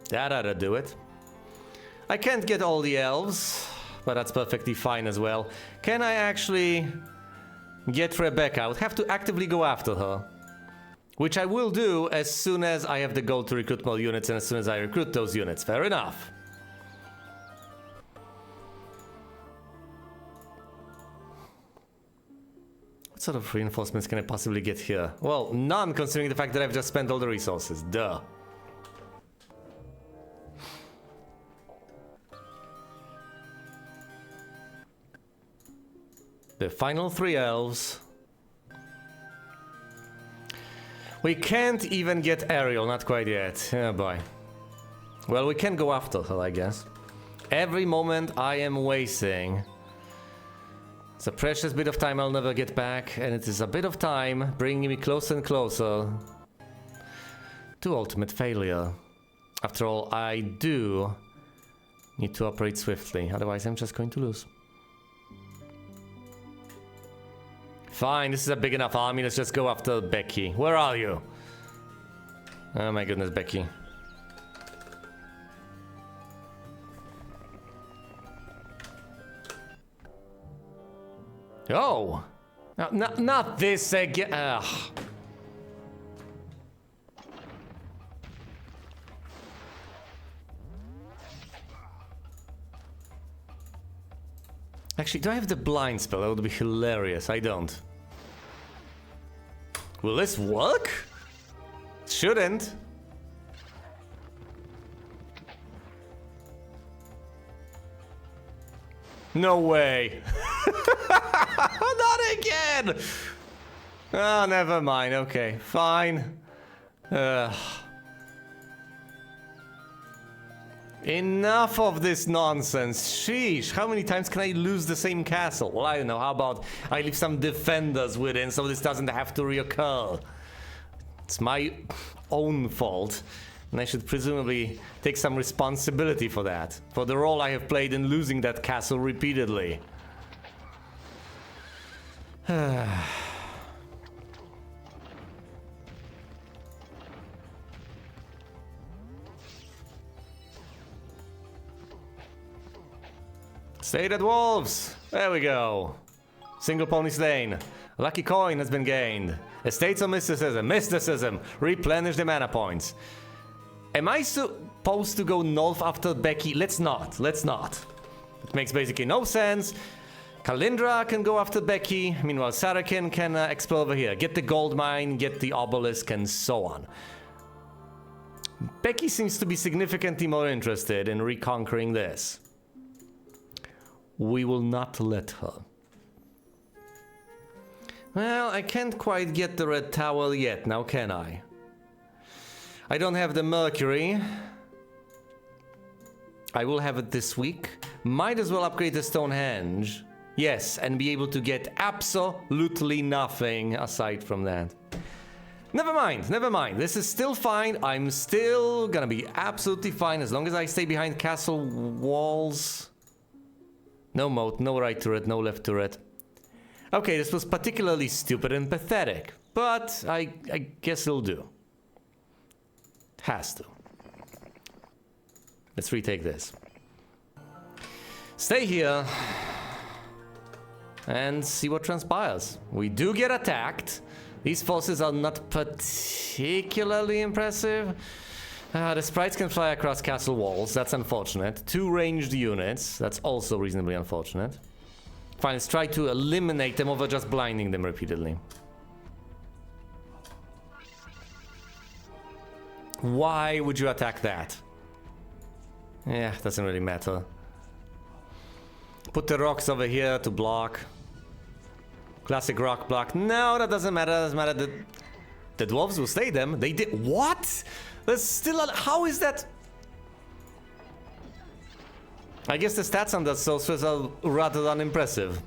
That ought to do it. I can't get all the elves, but that's perfectly fine as well. Can I actually get Rebecca? I would have to actively go after her. Which I will do as soon as I have the gold to recruit more units and as soon as I recruit those units. Fair enough. What sort of reinforcements can I possibly get here? Well, none, considering the fact that I've just spent all the resources. Duh. The final 3 elves. We can't even get Ariel, not quite yet. Oh boy. Well, we can go after her, I guess. Every moment I am wasting. It's a precious bit of time I'll never get back, and it is a bit of time bringing me closer and closer to ultimate failure. After all, I do need to operate swiftly, otherwise I'm just going to lose. Fine, this is a big enough army, let's just go after Becky. Where are you? Oh my goodness, Becky. Oh! Not this again. Ugh. Actually, do I have the blind spell? That would be hilarious. I don't. Will this work? Shouldn't. No way. Not again. Oh, never mind. Okay, fine. Enough of this nonsense. Sheesh, how many times can I lose the same castle? Well, I don't know. How about I leave some defenders within so this doesn't have to reoccur? It's my own fault, and I should presumably take some responsibility for that, for the role I have played in losing that castle repeatedly. Stay dead wolves! There we go. Single pony slain. Lucky coin has been gained. Estates of mysticism. Mysticism. Replenish the mana points. Am I supposed to go north after Becky? Let's not. Let's not. It makes basically no sense. Kalindra can go after Becky. Meanwhile, Sarakin can explore over here. Get the gold mine, get the obelisk, and so on. Becky seems to be significantly more interested in reconquering this. We will not let her. Well, I can't quite get the red towel yet, now can I? I don't have the Mercury. I will have it this week. Might as well upgrade the Stonehenge. Yes, and be able to get absolutely nothing aside from that. Never mind, never mind. This is still fine. I'm still gonna be absolutely fine as long as I stay behind castle walls. No moat, no right turret, no left turret. Okay, this was particularly stupid and pathetic, but I guess it'll do. Has to. Let's retake this. Stay here and see what transpires. We do get attacked. These forces are not particularly impressive. The sprites can fly across castle walls. That's unfortunate. 2 ranged units. That's also reasonably unfortunate. Fine, let's try to eliminate them over just blinding them repeatedly. Why would you attack that? Yeah, doesn't really matter. Put the rocks over here to block. Classic rock block. No, that doesn't matter. Doesn't matter. The dwarves will stay them. They did. What? There's still a. How is that? I guess the stats on that sorceress are rather unimpressive.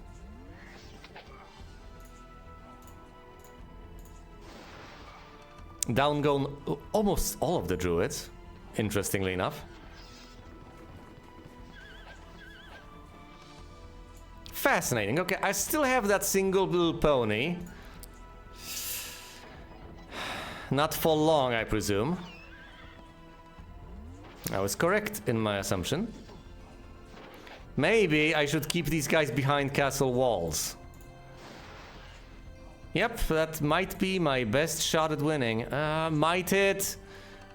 Down gone almost all of the druids, interestingly enough. Fascinating. Okay, I still have that single blue pony. Not for long, I presume. I was correct in my assumption. Maybe I should keep these guys behind castle walls. Yep, that might be my best shot at winning. Might it?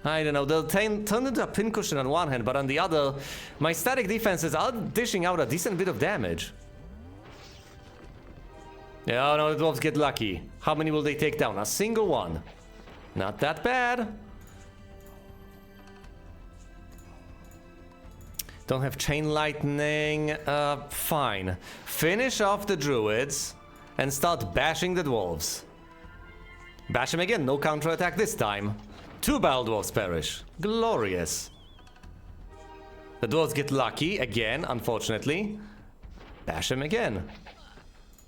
I don't know. They'll turn into a pincushion on one hand, but on the other, my static defenses are dishing out a decent bit of damage. Yeah, oh no, the dwarves get lucky. How many will they take down? A single one. Not that bad. Don't have chain lightning. Fine. Finish off the druids and start bashing the dwarves. Bash them again, no counterattack this time. 2 battle dwarves perish. Glorious. The dwarves get lucky again, unfortunately. Bash them again.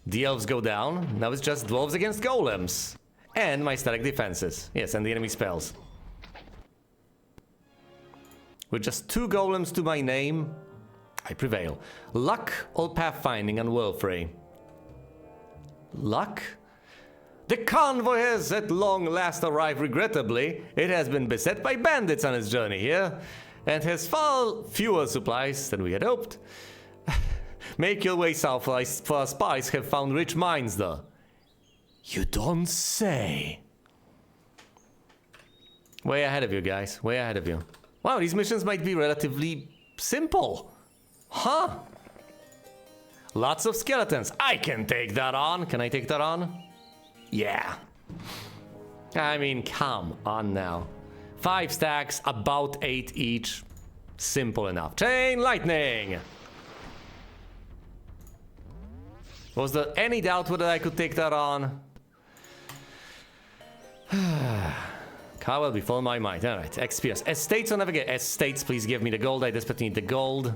The elves go down. Now it's just dwarves against golems. And my static defenses. Yes, and the enemy spells. With just 2 golems to my name, I prevail. Luck or pathfinding on Worldfree? Luck? The convoy has at long last arrived. Regrettably, it has been beset by bandits on its journey here, and has far fewer supplies than we had hoped. Make your way south, for our spies have found rich mines there. You don't say. Way ahead of you, guys. Way ahead of you. Wow, these missions might be relatively simple. Huh? Lots of skeletons. I can take that on. Can I take that on? Yeah. I mean, come on now. 5 stacks, about 8 each. Simple enough. Chain lightning! Was there any doubt whether I could take that on? Cowell before my might. Alright, XPS. Estates or navigate? Estates, please give me the gold. I desperately need the gold.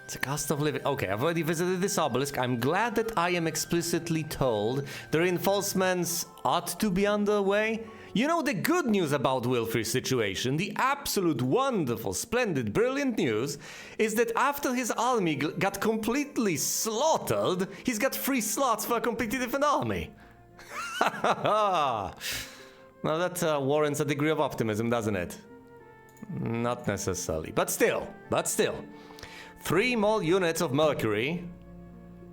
It's a cost of living. Okay, I've already visited this obelisk. I'm glad that I am explicitly told the reinforcements ought to be underway. You know, the good news about Wilfrey's situation, the absolute wonderful, splendid, brilliant news, is that after his army got completely slaughtered, he's got 3 slots for a completely different army. Now that warrants a degree of optimism, doesn't it? Not necessarily, but still. 3 more units of Mercury,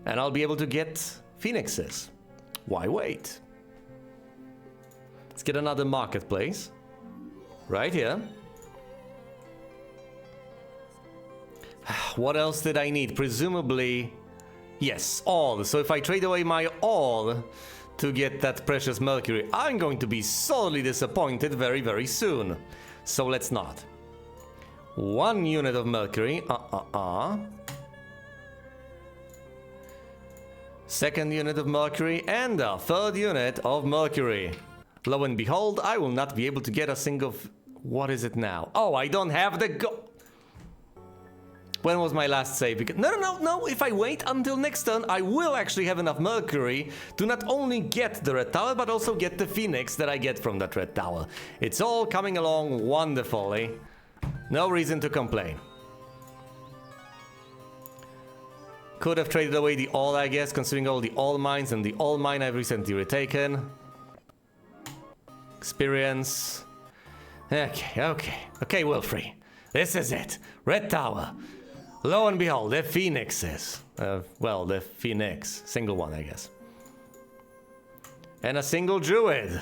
and I'll be able to get Phoenixes. Why wait? Let's get another marketplace. Right here. What else did I need? Presumably, yes, all. So if I trade away my all to get that precious Mercury, I'm going to be sorely disappointed very, very soon. So let's not. 1 unit of Mercury. Second unit of Mercury and a 3rd unit of Mercury. Lo and behold, I will not be able to get a single... What is it now? Oh, I don't have the When was my last save? Because... No. If I wait until next turn, I will actually have enough Mercury to not only get the red tower, but also get the Phoenix that I get from that red tower. It's all coming along wonderfully. No reason to complain. Could have traded away the all, I guess, considering all the all mines and the all mine I've recently retaken. Experience. Okay, Wilfrey. This is it. Red Tower. Lo and behold, the Phoenixes. Well, the Phoenix. Single one, I guess. And a single Druid.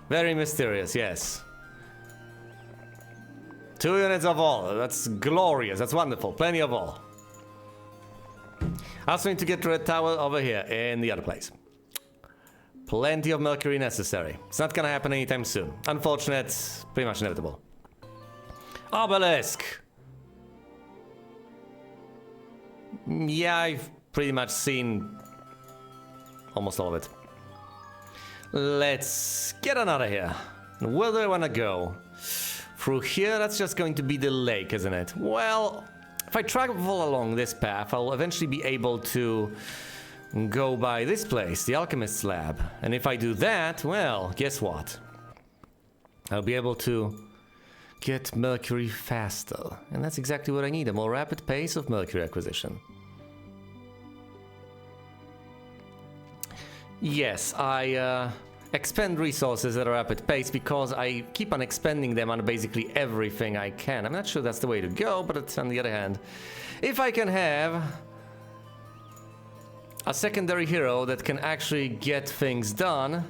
Very mysterious, yes. 2 units of all. That's glorious. That's wonderful. Plenty of all. I also need to get the Red Tower over here in the other place. Plenty of Mercury necessary. It's not gonna happen anytime soon. Unfortunate, pretty much inevitable. Obelisk! Yeah, I've pretty much seen almost all of it. Let's get another here. Where do I wanna go? Through here, that's just going to be the lake, isn't it? Well, if I travel along this path, I'll eventually be able to go by this place, the Alchemist's Lab. And if I do that, well, guess what? I'll be able to get Mercury faster. And that's exactly what I need, a more rapid pace of Mercury acquisition. Yes, I expend resources at a rapid pace because I keep on expending them on basically everything I can. I'm not sure that's the way to go, but on the other hand, if I can have a secondary hero that can actually get things done,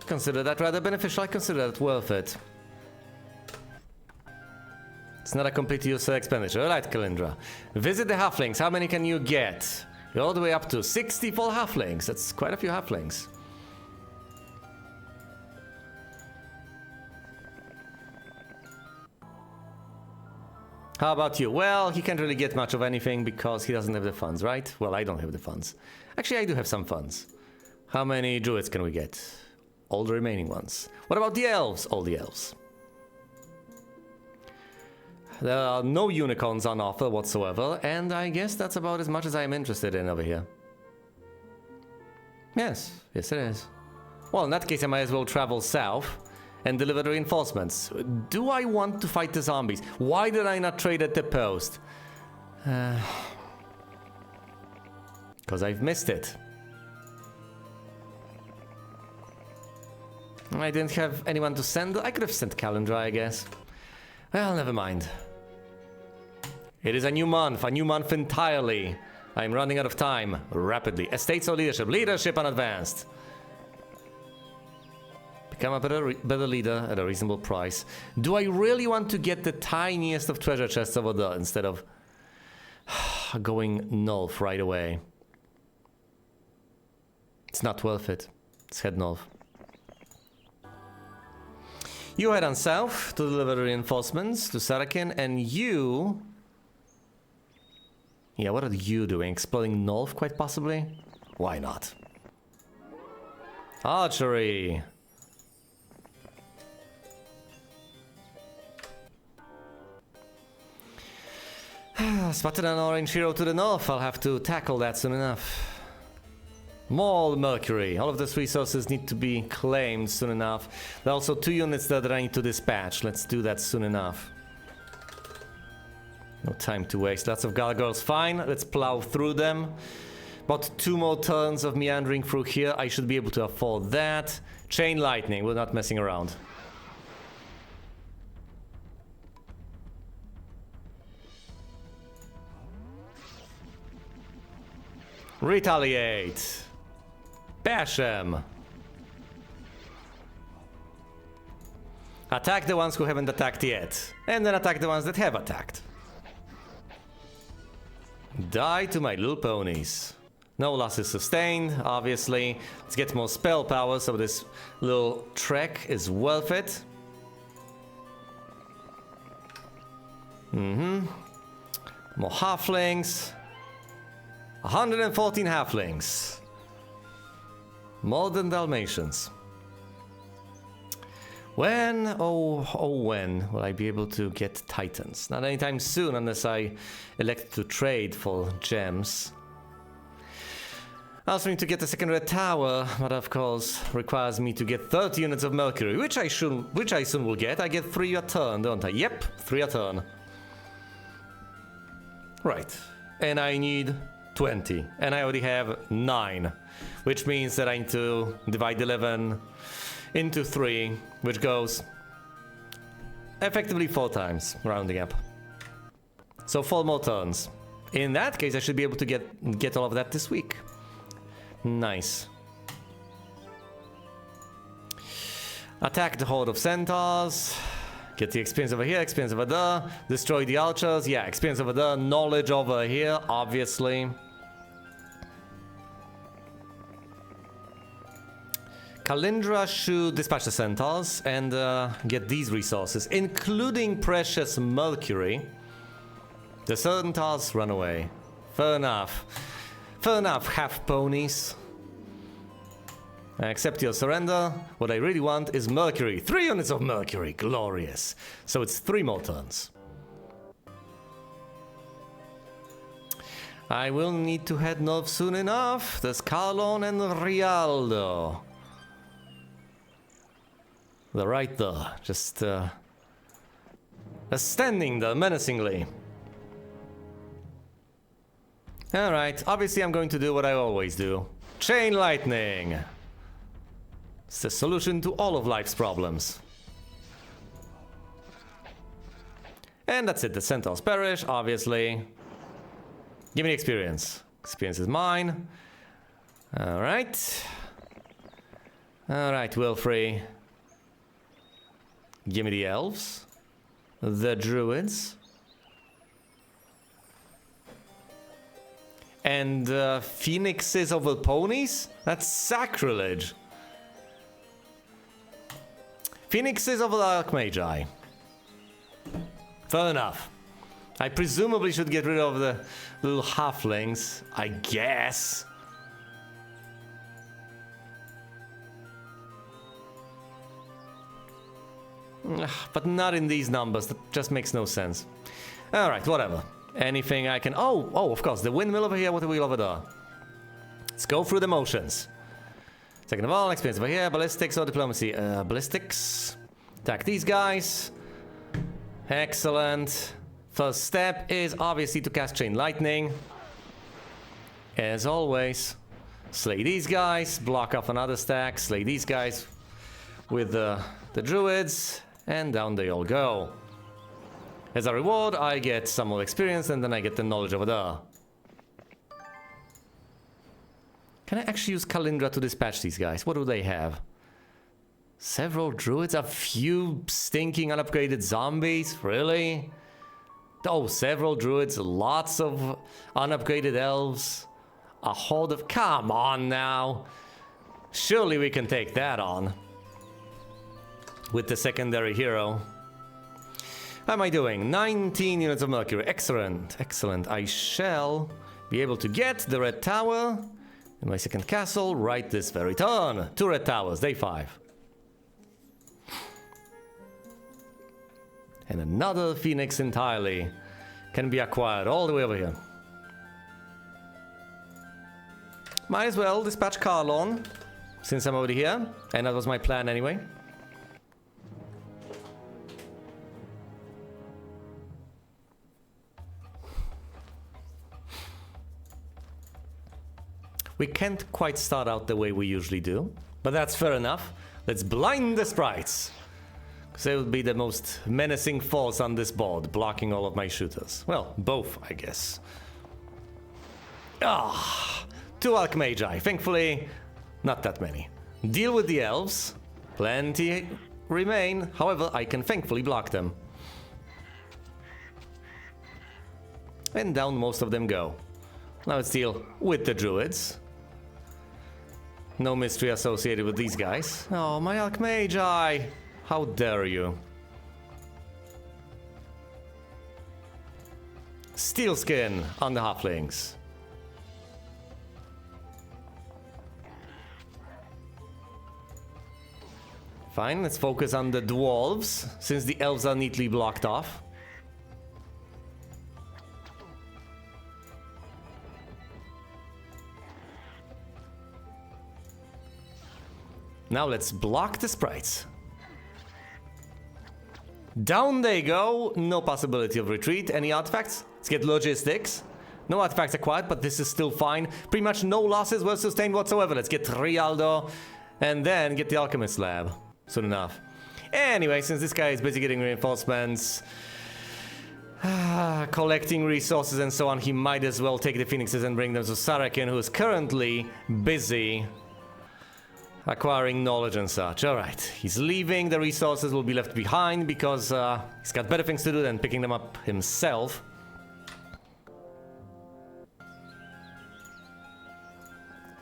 consider that rather beneficial. I consider that worth it. It's not a completely useless expenditure. Right, Kalindra. Visit the halflings. How many can you get? You're all the way up to 64 halflings. That's quite a few halflings. How about you? Well, he can't really get much of anything because he doesn't have the funds, right? Well, I don't have the funds. Actually, I do have some funds. How many druids can we get? All the remaining ones. What about the elves? All the elves. There are no unicorns on offer whatsoever, and I guess that's about as much as I'm interested in over here. Yes it is. Well, in that case, I might as well travel south and deliver the reinforcements. Do I want to fight the zombies? Why did I not trade at the post? Because I've missed it. I didn't have anyone to send. I could have sent Calendar, I guess. Well, never mind. It is a new month entirely. I'm running out of time rapidly. Estates or leadership? Leadership unadvanced. Become a better leader at a reasonable price. Do I really want to get the tiniest of treasure chests over there instead of going north right away? It's not worth it. Let's head north. You head on south to deliver reinforcements to Sarakin, and you... Yeah, what are you doing? Exploring north, quite possibly? Why not? Archery. Spotted an orange hero to the north. I'll have to tackle that soon enough. More mercury. All of those resources need to be claimed soon enough. There are also 2 units that I need to dispatch. Let's do that soon enough. No time to waste. Lots of gargoyles. Fine. Let's plow through them. About 2 more turns of meandering through here. I should be able to afford that. Chain lightning. We're not messing around. Retaliate. Bash them. Attack the ones who haven't attacked yet. And then attack the ones that have attacked. Die to my little ponies. No losses sustained, obviously. Let's get more spell power, so this little trek is worth it. More halflings. 114 halflings. More than Dalmatians. When, when will I be able to get Titans? Not anytime soon, unless I elect to trade for gems. I also need to get a second red tower, but of course requires me to get 30 units of mercury, which I soon will get. I get 3 a turn, don't I? Yep, 3 a turn. Right, and I need 20, and I already have 9, which means that I need to divide 11 into 3, which goes effectively 4 times, rounding up. So 4 more turns. In that case, I should be able to get all of that this week. Nice. Attack the horde of centaurs. Get the experience over here, experience over there. Destroy the archers. Yeah, experience over there. Knowledge over here, obviously. Kalindra should dispatch the centaurs and get these resources, including precious mercury. The centaurs run away. Fair enough. Fair enough, half ponies. I accept your surrender. What I really want is mercury. 3 units of mercury. Glorious. So it's 3 more turns. I will need to head north soon enough. There's Carlon and Rialdo. They're right there. Just standing there menacingly. Alright, obviously I'm going to do what I always do. Chain lightning! It's the solution to all of life's problems. And that's it, the centaurs perish, obviously. Give me experience. Experience is mine. Alright. Alright, Wilfrey. Give me the elves. The druids. And phoenixes over ponies? That's sacrilege. Phoenixes over the Archmagi. Fair enough. I presumably should get rid of the little halflings, I guess. But not in these numbers, that just makes no sense. Alright, whatever. Anything I can... Oh, of course, the windmill over here, what the wheel over there. Let's go through the motions. Second of all, experience over here, ballistics or diplomacy. Ballistics. Attack these guys. Excellent. First step is obviously to cast Chain Lightning. As always. Slay these guys, block off another stack, slay these guys with the druids, and down they all go. As a reward, I get some more experience, and then I get the knowledge over there. Can I actually use Kalindra to dispatch these guys? What do they have? Several druids? A few stinking unupgraded zombies? Really? Oh, several druids, lots of unupgraded elves. A horde of... Come on now! Surely we can take that on. With the secondary hero. How am I doing? 19 units of mercury. Excellent, excellent. I shall be able to get the red tower In my second castle, right this very turn. 2 red towers, day 5. And another phoenix entirely can be acquired all the way over here. Might as well dispatch Carlon, since I'm already here. And that was my plan anyway. We can't quite start out the way we usually do, but that's fair enough. Let's blind the sprites. Because they would be the most menacing force on this board, blocking all of my shooters. Well, both, I guess. Ah, 2 Archmagi. Thankfully, not that many. Deal with the elves. Plenty remain. However, I can thankfully block them. And down most of them go. Now let's deal with the druids. No mystery associated with these guys. Oh, my Archmagi! How dare you? Steelskin on the halflings. Fine, let's focus on the dwarves, since the elves are neatly blocked off. Now let's block the sprites. Down they go. No possibility of retreat. Any artifacts? Let's get logistics. No artifacts acquired, but this is still fine. Pretty much no losses were sustained whatsoever. Let's get Rialdo and then get the Alchemist Lab. Soon enough. Anyway, since this guy is busy getting reinforcements, collecting resources and so on, he might as well take the Phoenixes and bring them to Sarakin, who is currently busy acquiring knowledge and such. Alright, he's leaving. The resources will be left behind because he's got better things to do than picking them up himself.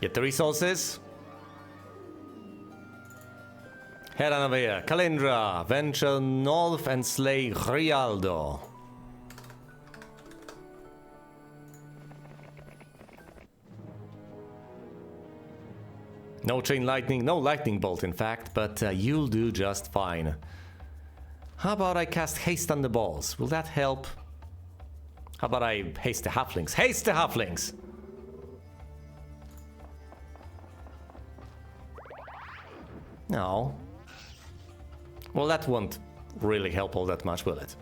Get the resources. Head on over here. Kalindra, venture north and slay Rialdo. No chain lightning, no lightning bolt in fact, but you'll do just fine. How about I cast haste on the balls? Will that help? How about I haste the halflings? Haste the halflings! No. Well, that won't really help all that much, will it?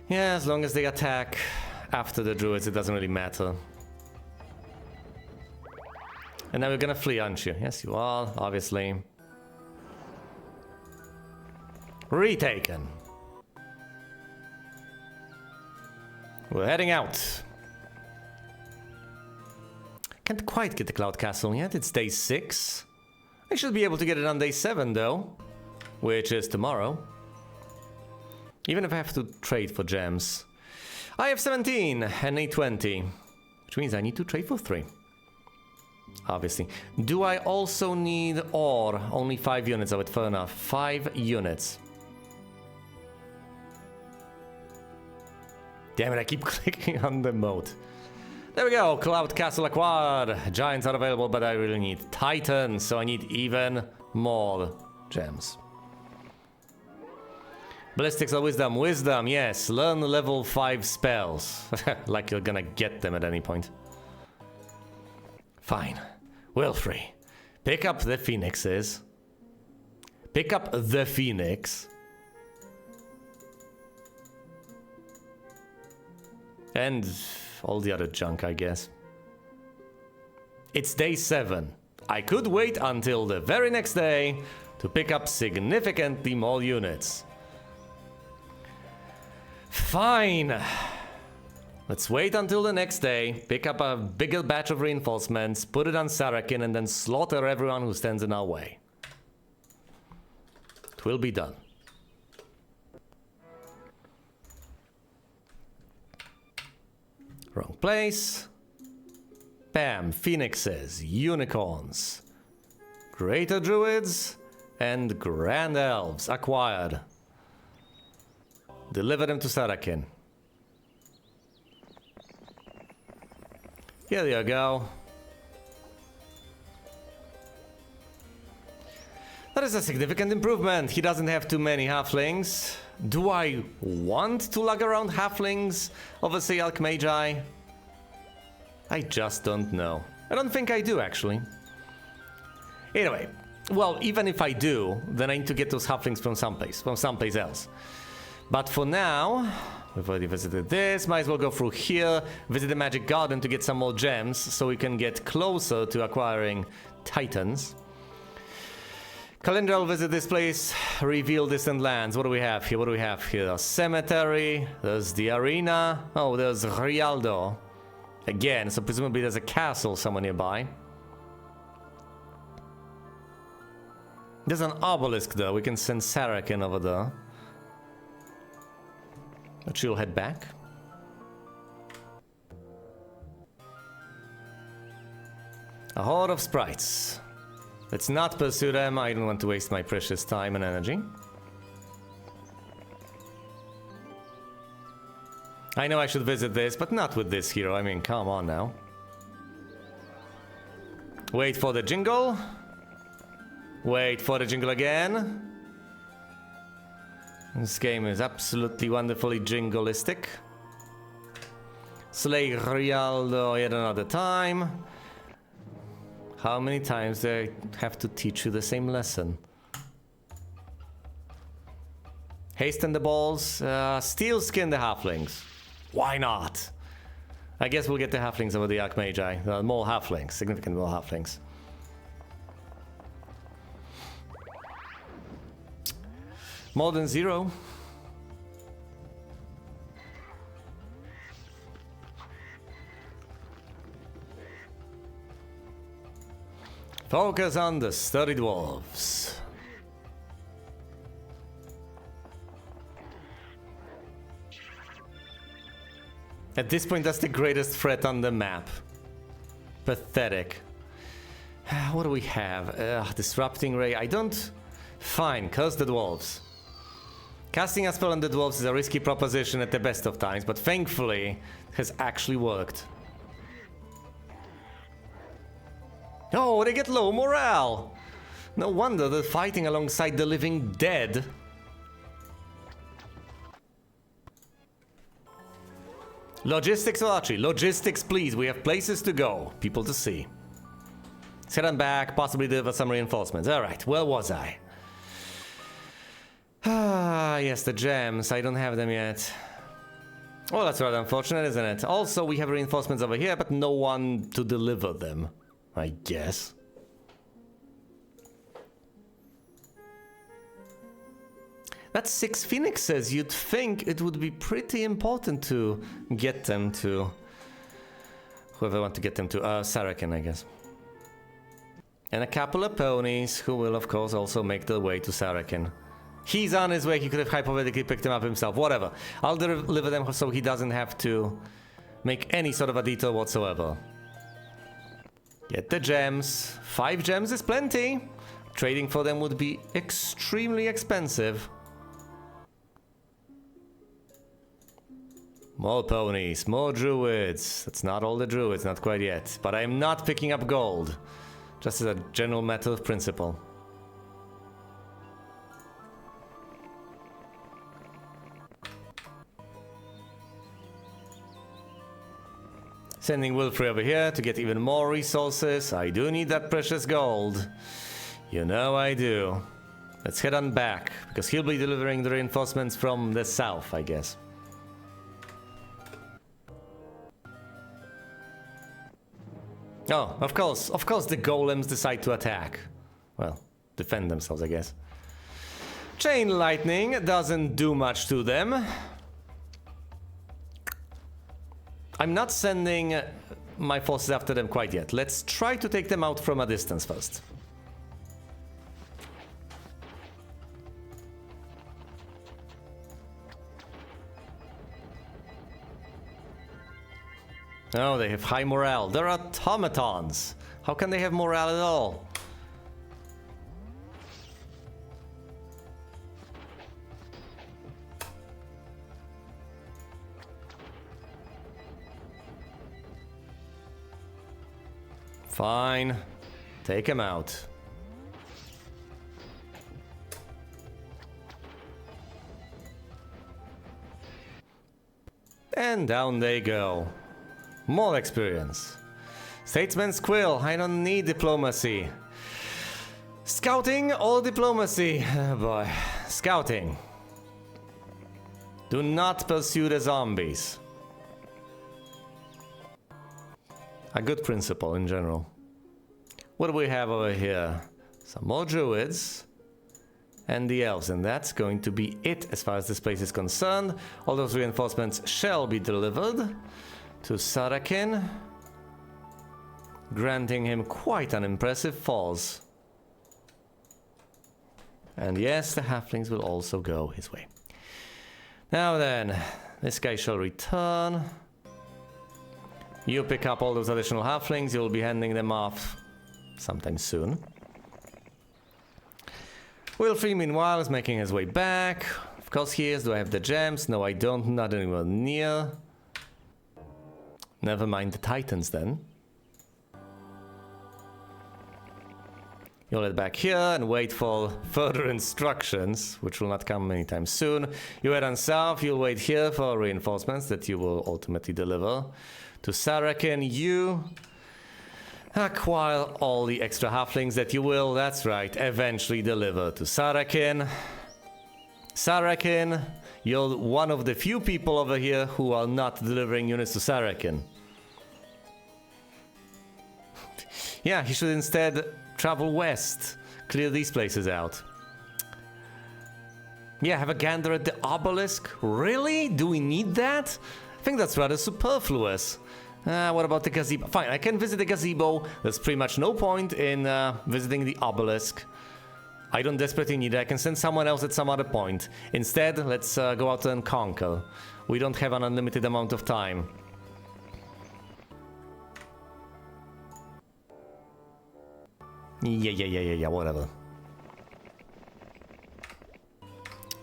Yeah, as long as they attack after the druids, it doesn't really matter. And now we're gonna flee, aren't you? Yes, you are, obviously. Retaken. We're heading out. Can't quite get the Cloud Castle yet, it's day 6. I should be able to get it on day 7 though, which is tomorrow. Even if I have to trade for gems. I have 17 and a 20, which means I need to trade for 3. Obviously. Do I also need ore? Only 5 units of it, fair enough. 5 units. Damn it, I keep clicking on the mode. There we go, Cloud Castle acquired. Giants are available, but I really need Titans, so I need even more gems. Ballistics or wisdom? Wisdom, yes. Learn level 5 spells. Like you're gonna get them at any point. Fine. Wilfrey. Pick up the phoenixes. Pick up the phoenix. And all the other junk, I guess. It's day 7. I could wait until the very next day to pick up significantly more units. Fine. Let's wait until the next day, pick up a bigger batch of reinforcements, put it on Sarakin, and then slaughter everyone who stands in our way. It will be done. Wrong place. Bam, phoenixes, unicorns, greater druids, and grand elves acquired. Deliver them to Sarakin. Here you go. That is a significant improvement. He doesn't have too many halflings. Do I want to lug around halflings of a Sayalk Magi? I just don't know. I don't think I do, actually. Anyway, well, even if I do, then I need to get those halflings from someplace else. But for now, we've already visited this. Might as well go through here, visit the Magic Garden to get some more gems so we can get closer to acquiring Titans. Calendar will visit this place, reveal distant lands. What do we have here? What do we have here? A cemetery, there's the arena. Oh, there's Rialdo. Again, so presumably there's a castle somewhere nearby. There's an obelisk though, we can send Sarakin over there. But she'll head back. A horde of sprites. Let's not pursue them, I don't want to waste my precious time and energy. I know I should visit this, but not with this hero, I mean, come on now. Wait for the jingle. Wait for the jingle again. This game is absolutely wonderfully jingleistic. Slay Rialdo yet another time. How many times do I have to teach you the same lesson? Hasten the balls, steel skin the halflings. Why not? I guess we'll get the halflings over the Archmagi. More halflings, significant more halflings. More than 0. Focus on the sturdy dwarves. At this point, that's the greatest threat on the map. Pathetic. What do we have? Disrupting Ray. I don't... Fine, curse the dwarves. Casting a spell on the dwarves is a risky proposition at the best of times, but thankfully, it has actually worked. Oh, they get low morale! No wonder they're fighting alongside the living dead. Logistics or archery? Logistics, please. We have places to go. People to see. Let's head on back, possibly deliver some reinforcements. Alright, where was I? Ah, yes, the gems. I don't have them yet. Well, that's rather unfortunate, isn't it? Also, we have reinforcements over here, but no one to deliver them, I guess. That's 6 phoenixes. You'd think it would be pretty important to get them to... Whoever I want to get them to. Sarakin, I guess. And a couple of ponies, who will, of course, also make their way to Sarakin. He's on his way, he could have hypothetically picked him up himself, whatever. I'll deliver them so he doesn't have to make any sort of a detour whatsoever. Get the gems. 5 gems is plenty. Trading for them would be extremely expensive. More ponies, more druids. That's not all the druids, not quite yet. But I'm not picking up gold. Just as a general matter of principle. Sending Wilfrey over here to get even more resources. I do need that precious gold. You know I do. Let's head on back, because he'll be delivering the reinforcements from the south, I guess. Oh, of course the golems decide to attack. Well, defend themselves, I guess. Chain lightning doesn't do much to them. I'm not sending my forces after them quite yet. Let's try to take them out from a distance first. Oh, they have high morale. They're automatons. How can they have morale at all? Fine. Take him out. And down they go. More experience. Statesman's Quill. I don't need diplomacy. Scouting or diplomacy? Oh boy. Scouting. Do not pursue the zombies. A good principle in general. What do we have over here? Some more druids. And the elves, and that's going to be it as far as this place is concerned. All those reinforcements shall be delivered to Sarakin, granting him quite an impressive falls. And yes, the halflings will also go his way. Now then, this guy shall return. You pick up all those additional halflings, you'll be handing them off sometime soon. Wilfrey, meanwhile, is making his way back. Of course he is. Do I have the gems? No, I don't. Not anywhere near. Never mind the Titans, then. You'll head back here and wait for further instructions, which will not come anytime soon. You head on south. You'll wait here for reinforcements that you will ultimately deliver. To Sarakin, you acquire all the extra halflings that you will, that's right, eventually deliver to Sarakin. Sarakin, you're one of the few people over here who are not delivering units to Sarakin. Yeah, he should instead travel west, clear these places out. Yeah, have a gander at the obelisk? Really? Do we need that? I think that's rather superfluous. What about the gazebo? Fine, I can visit the gazebo. There's pretty much no point in visiting the obelisk. I don't desperately need it. I can send someone else at some other point. Instead, let's go out and conquer. We don't have an unlimited amount of time. Yeah, whatever.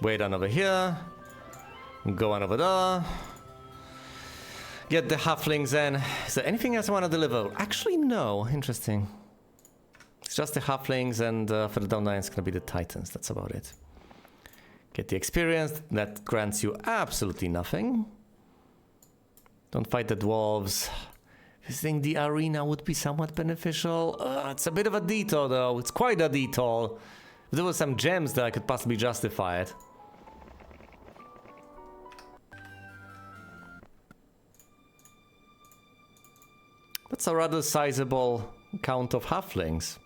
Wait on over here. Go on over there. Get the halflings in. Is there anything else I want to deliver? Actually, no. Interesting. It's just the halflings, and for the down line, it's going to be the titans. That's about it. Get the experience. That grants you absolutely nothing. Don't fight the dwarves. Visiting the arena would be somewhat beneficial. It's a bit of a detour, though. It's quite a detour. If there were some gems there, I could possibly justify it. That's a rather sizable count of halflings.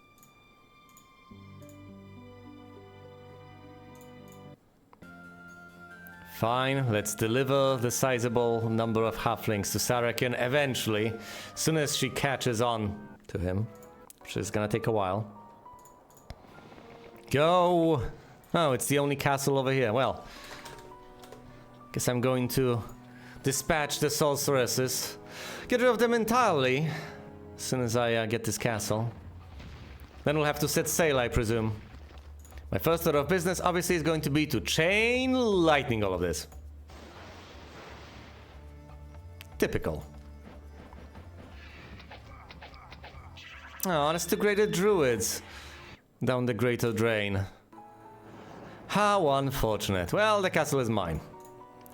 Fine, let's deliver the sizable number of halflings to Sarakin eventually, as soon as she catches on to him, which is gonna take a while. Go! Oh, it's the only castle over here. Well, guess I'm going to dispatch the sorceresses. Get rid of them entirely as soon as I get this castle. Then we'll have to set sail, I presume. My first order of business obviously is going to be to chain lightning all of this. Typical. Oh, that's the greater druids down the greater drain. How unfortunate. Well, the castle is mine.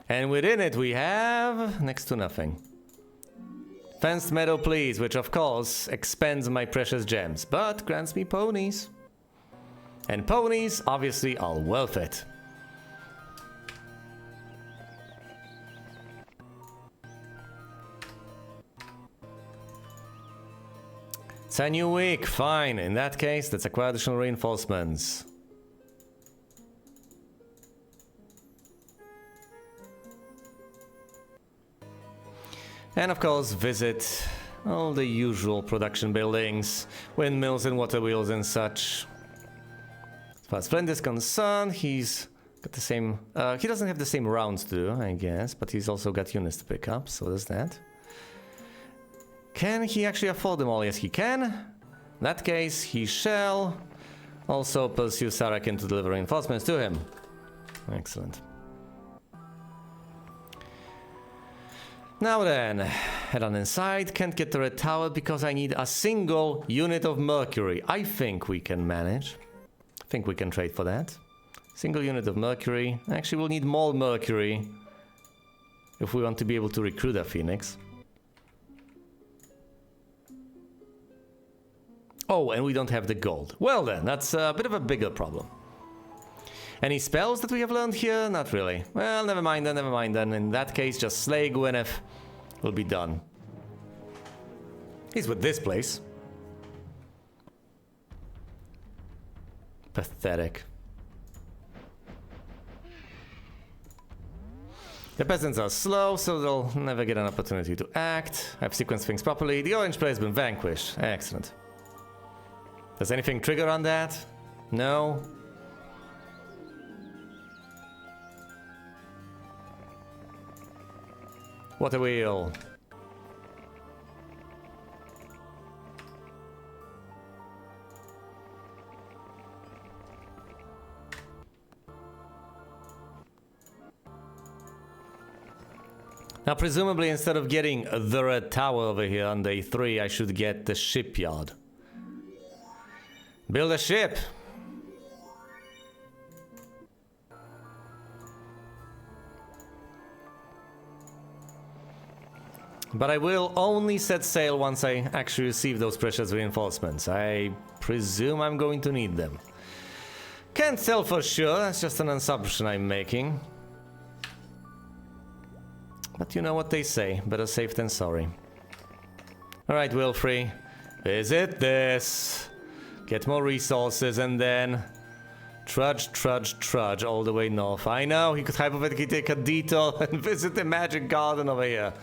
And within it we have next to nothing. Fenced meadow, please, which of course expends my precious gems, but grants me ponies. And ponies, obviously, are worth it. It's a new week, fine. In that case, let's acquire additional reinforcements. And of course, visit all the usual production buildings, windmills and water wheels and such. As far as Flint is concerned, he's got the same... he doesn't have the same rounds to do, I guess, but he's also got units to pick up, so there's that. Can he actually afford them all? Yes, he can. In that case, he shall also pursue Sarakin to deliver reinforcements to him. Excellent. Now then, Head on inside. Can't get the red tower because I need a single unit of mercury. I think we can manage. I think we can trade for that. Single unit of mercury. Actually, we'll need more mercury if we want to be able to recruit a phoenix. Oh, and we don't have the gold. Well then, that's a bit of a bigger problem. Any spells that we have learned here? Not really. Well, never mind then, never mind then. In that case, just slay Gwyneth. Will be done. He's with this place. Pathetic. The peasants are slow, so they'll never get an opportunity to act. I've sequenced things properly. The orange player has been vanquished. Excellent. Does anything trigger on that? No? What a wheel. Now, presumably, instead of getting the red tower over here on day 3, I should get the shipyard. Build a ship! But I will only set sail once I actually receive those precious reinforcements. I presume I'm going to need them. Can't tell for sure, that's just an assumption I'm making. But you know what they say, better safe than sorry. Alright, Wilfrey, visit this. Get more resources and then trudge, trudge, trudge all the way north. I know, he could hypothetically take a detour and visit the magic garden over here.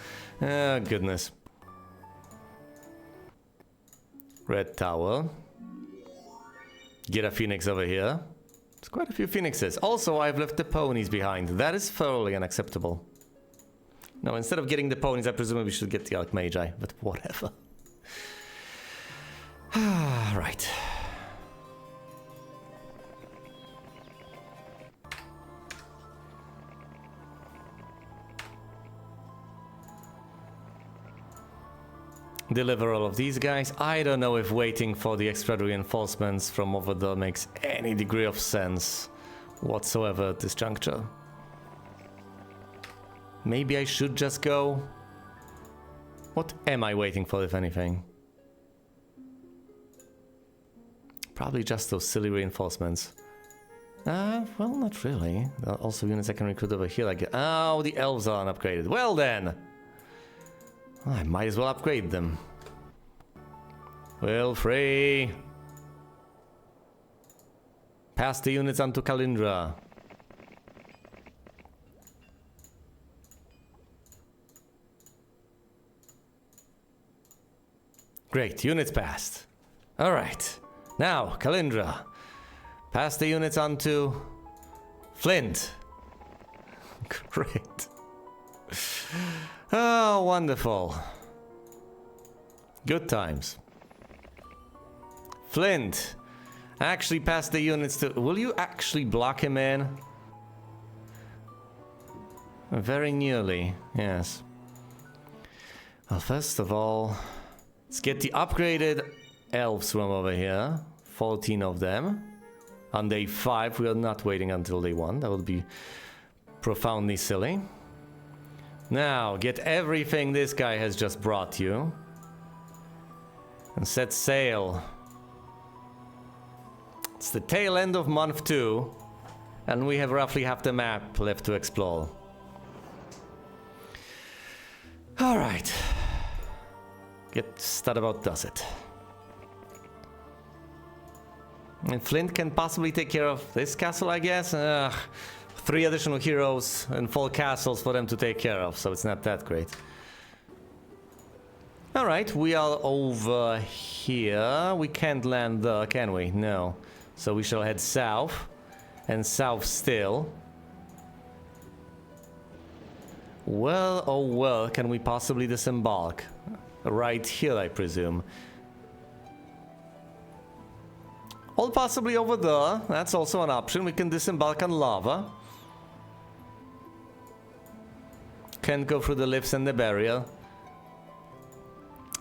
Oh, goodness. Red tower. Get a phoenix over here. There's quite a few phoenixes. Also, I've left the ponies behind. That is thoroughly unacceptable. No, instead of getting the ponies, I presume we should get the Archmagi, but whatever. Right. Deliver all of these guys. I don't know if waiting for the extra reinforcements from over there makes any degree of sense whatsoever at this juncture. Maybe I should just go. What am I waiting for, if anything? Probably just those silly reinforcements. Well, not really. Also units I can recruit over here. Like, oh, the elves are unupgraded. Well then! I might as well upgrade them. Wilfrey! Pass the units on to Kalindra. Great, units passed. Alright. Now, Kalindra. Pass the units on to Flint. Great. Oh, wonderful. Good times. Flint. Actually pass the units to... Will you actually block him in? Very nearly, yes. Well, first of all, let's get the upgraded elves from over here. 14 of them. On day 5, we are not waiting until day 1. That would be profoundly silly. Now, get everything this guy has just brought you. And set sail. It's the tail end of month 2. And we have roughly half the map left to explore. Alright. That about does it. And Flint can possibly take care of this castle, I guess. 3 additional heroes and 4 castles for them to take care of, so it's not that great. Alright, we are over here. We can't land there, can we? No. So we shall head south. And south still. Well, oh well, can we possibly disembark? Right here, I presume. Or possibly over there. That's also an option. We can disembark on lava. Can't go through the lifts and the barrier.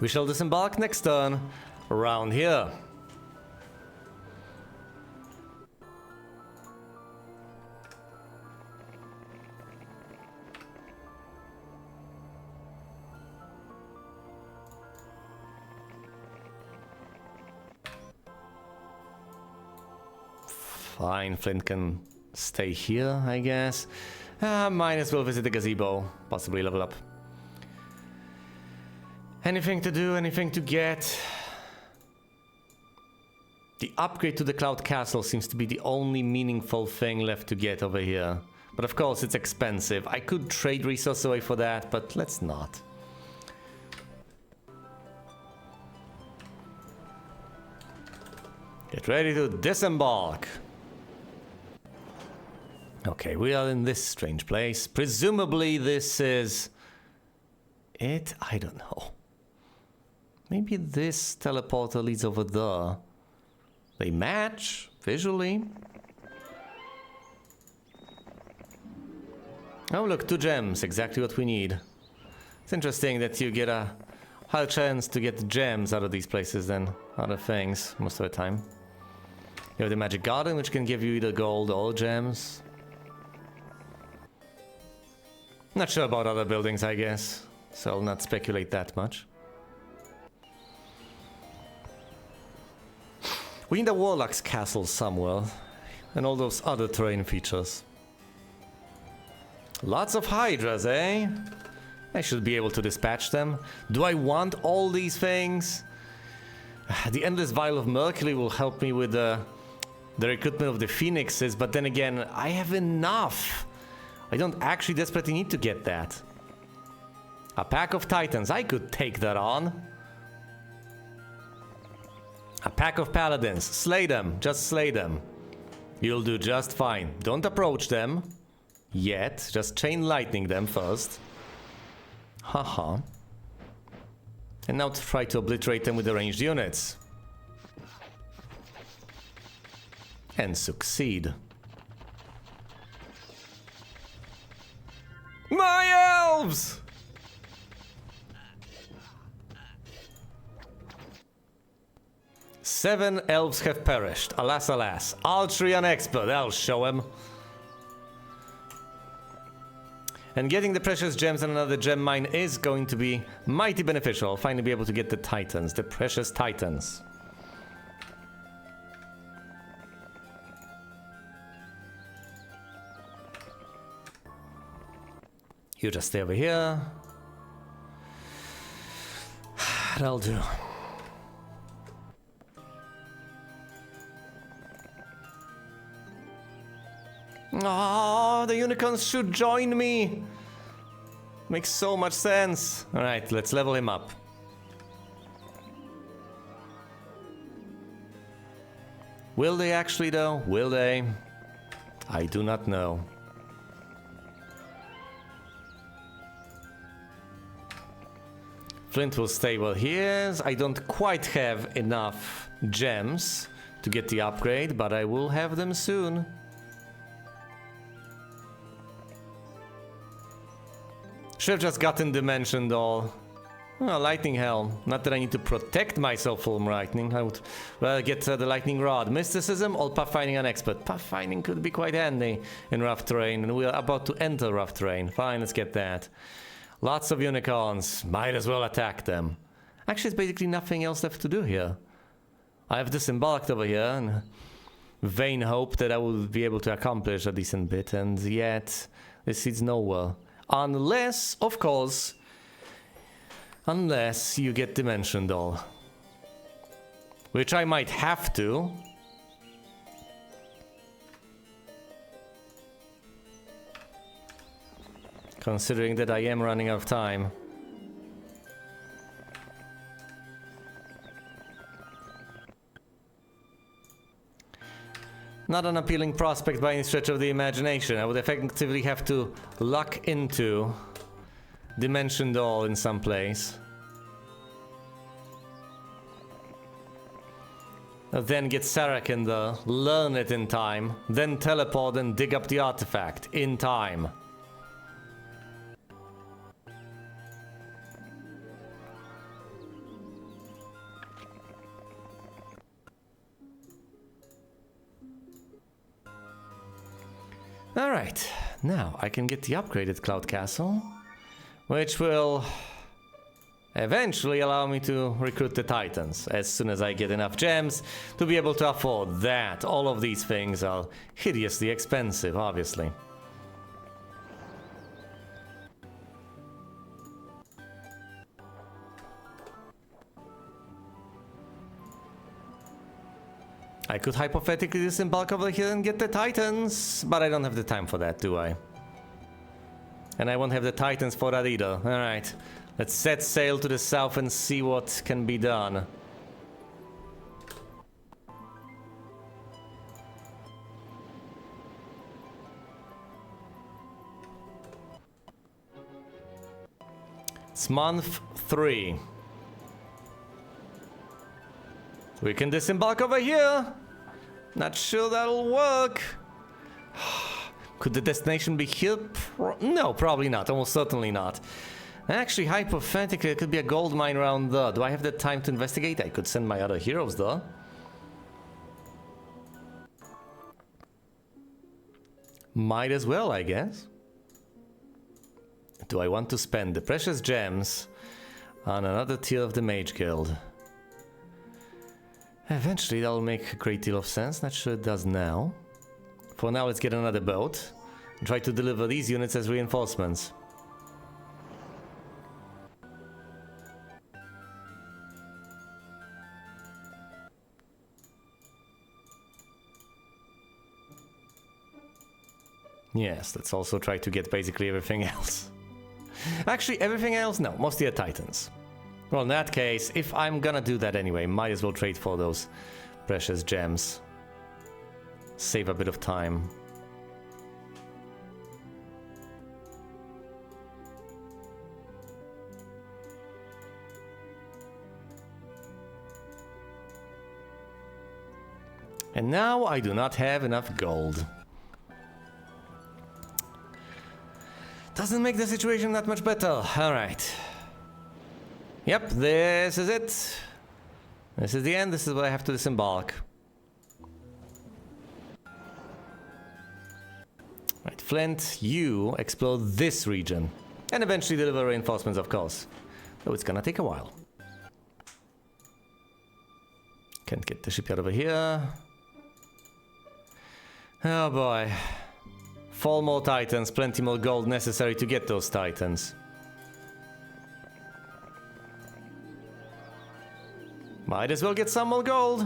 We shall disembark next turn around here. Fine, Flint can stay here, I guess. Might as well visit the gazebo, possibly level up. Anything to do, anything to get? The upgrade to the Cloud Castle seems to be the only meaningful thing left to get over here. But of course it's expensive. I could trade resources away for that, but let's not. Get ready to disembark. Okay, we are in this strange place. Presumably this is it? I don't know. Maybe this teleporter leads over there. They match visually. Oh look, 2 gems, exactly what we need. It's interesting that you get a higher chance to get gems out of these places than other things most of the time. You have the Magic Garden, which can give you either gold or gems. Not sure about other buildings, I guess, so I'll not speculate that much. We need a Warlock's castle somewhere, and all those other terrain features. Lots of Hydras, eh? I should be able to dispatch them. Do I want all these things? The Endless Vial of Mercury will help me with the recruitment of the Phoenixes, but then again, I have enough. I don't actually desperately need to get that. A pack of Titans, I could take that on. A pack of Paladins, slay them, just slay them. You'll do just fine. Don't approach them yet, just chain lightning them first. Haha. And now try to obliterate them with the ranged units. And succeed. My elves! Seven elves have perished. Alas, alas. Archery an expert, I'll show him. And getting the precious gems and another gem mine is going to be mighty beneficial. I'll finally be able to get the Titans, the precious Titans. You just stay over here. That'll do. Oh, the unicorns should join me. Makes so much sense. All right, let's level him up. Will they actually though? Will they? I do not know. Flint will stay where he is. I don't quite have enough gems to get the upgrade, but I will have them soon. Should have just gotten Dimension Doll. Oh, Lightning Helm. Not that I need to protect myself from lightning. I would rather get the Lightning Rod. Mysticism or Pathfinding an expert. Pathfinding could be quite handy in rough terrain, and we are about to enter rough terrain. Fine, let's get that. Lots of unicorns. Might as well attack them. Actually, there's basically nothing else left to do here. I have disembarked over here in vain hope that I will be able to accomplish a decent bit, and yet this leads nowhere. Unless, of course, unless you get Dimension Doll. Which I might have to. Considering that I am running out of time. Not an appealing prospect by any stretch of the imagination. I would effectively have to luck into Dimension Doll in some place. Then get Sarek in there, learn it in time, then teleport and dig up the artifact in time. Alright, now I can get the upgraded Cloud Castle, which will eventually allow me to recruit the Titans as soon as I get enough gems to be able to afford that. All of these things are hideously expensive, obviously. I could hypothetically disembark over here and get the Titans, but I don't have the time for that, do I? And I won't have the Titans for that either. Alright, let's set sail to the south and see what can be done. It's month 3. We can disembark over here. Not sure that'll work. Could the destination be here? No, probably not. Almost certainly not. Actually, hypothetically, it could be a gold mine around there. Do I have the time to investigate? I could send my other heroes there. Might as well, I guess. Do I want to spend the precious gems on another tier of the Mage Guild? Eventually that'll make a great deal of sense, not sure it does now. For now, let's get another boat and try to deliver these units as reinforcements. Yes, let's also try to get basically everything else. Actually, everything else? No, mostly the Titans. Well, in that case, if I'm gonna do that anyway, might as well trade for those precious gems. Save a bit of time. And now I do not have enough gold. Doesn't make the situation that much better. Alright. Yep, this is it. This is the end. This is where I have to disembark. Right, Flint, you explore this region. And eventually deliver reinforcements, of course. Though it's gonna take a while. Can't get the shipyard over here. Oh boy. 4 more Titans, plenty more gold necessary to get those Titans. Might as well get some more gold.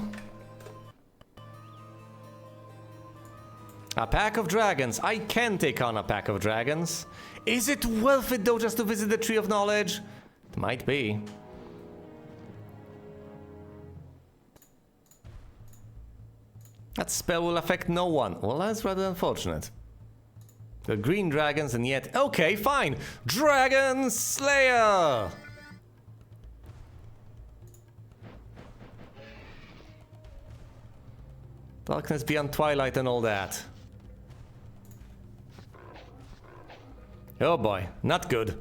A pack of dragons. I can take on a pack of dragons. Is it worth it though just to visit the Tree of Knowledge? It might be. That spell will affect no one. Well, that's rather unfortunate. The green dragons and yet... Okay, fine. Dragon Slayer! Darkness beyond twilight and all that. Oh boy, not good.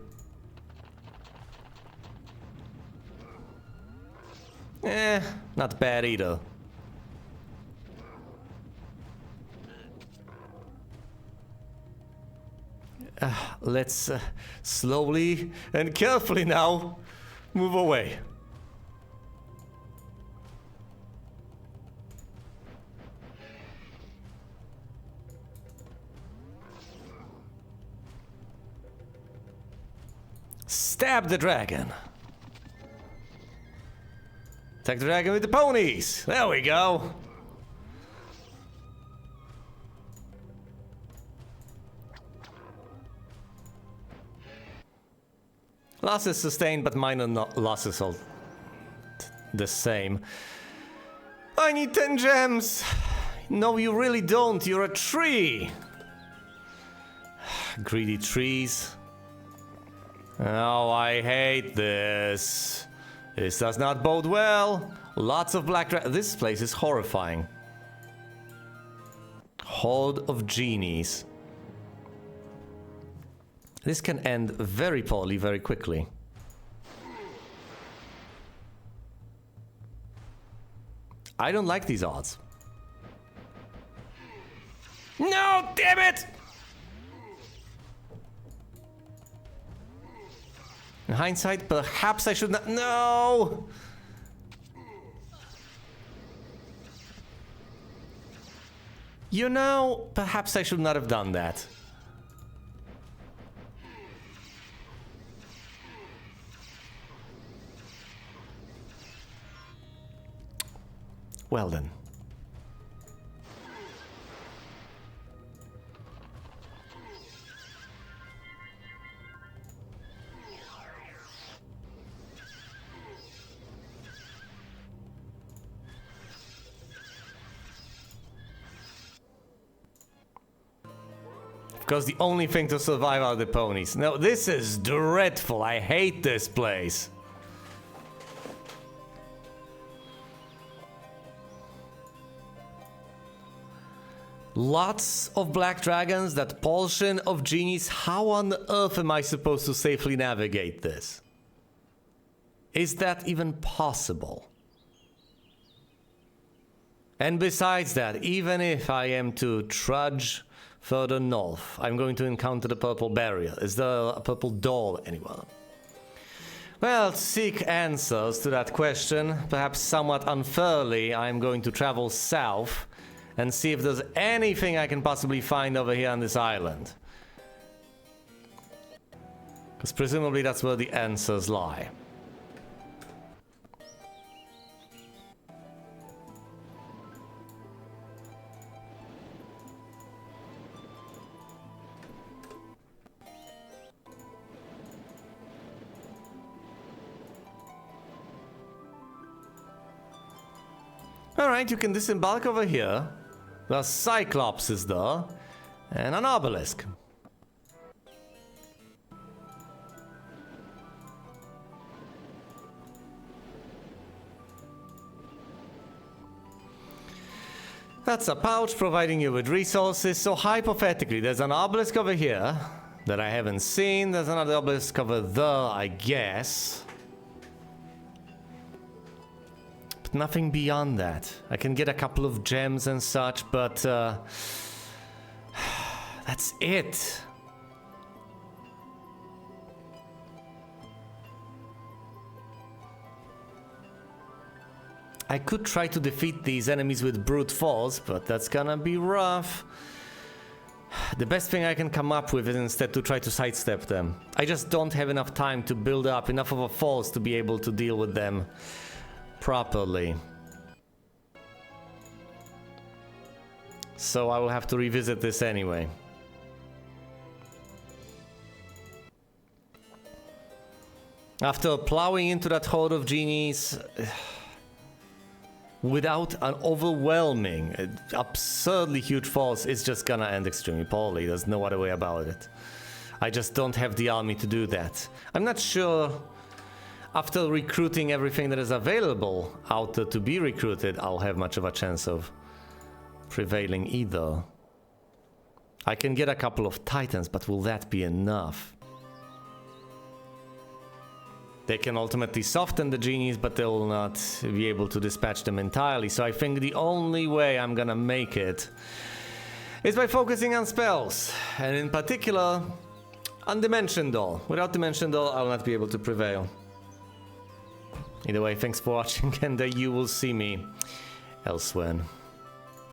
Not bad either. Let's slowly and carefully now move away. Stab the dragon. Attack the dragon with the ponies. There we go. Losses sustained, but minor losses all the same. I need 10 gems. No, you really don't. You're a tree. Greedy trees. Oh, I hate this. This does not bode well. Lots of black this place is horrifying. Horde of genies. This can end very poorly, very quickly. I don't like these odds. No, damn it! In hindsight, perhaps I should not. No! You know, perhaps I should not have done that. Well then. Because the only thing to survive are the ponies. No, this is dreadful. I hate this place. Lots of black dragons, that portion of genies. How on earth am I supposed to safely navigate this? Is that even possible? And besides that, even if I am to trudge further north, I'm going to encounter the purple barrier. Is there a purple door anywhere? Well, to seek answers to that question, perhaps somewhat unfairly, I'm going to travel south and see if there's anything I can possibly find over here on this island. Because presumably that's where the answers lie. Alright, you can disembark over here. The Cyclops is there. And an obelisk. That's a pouch providing you with resources. So hypothetically, there's an obelisk over here that I haven't seen. There's another obelisk over there, I guess. But nothing beyond that. I can get a couple of gems and such, but that's it. I could try to defeat these enemies with brute force, but that's gonna be rough. The best thing I can come up with is instead to try to sidestep them. I just don't have enough time to build up enough of a force to be able to deal with them properly. So I will have to revisit this anyway. After plowing into that horde of genies without an overwhelming, absurdly huge force, it's just gonna end extremely poorly. There's no other way about it. I just don't have the army to do that. I'm not sure, after recruiting everything that is available out there to be recruited, I'll have much of a chance of prevailing either. I can get a couple of titans, but will that be enough? They can ultimately soften the genies, but they will not be able to dispatch them entirely. So I think the only way I'm gonna make it is by focusing on spells, and in particular on Dimension Door. Without Dimension Door, I'll not be able to prevail. Either way, thanks for watching, and you will see me elsewhere.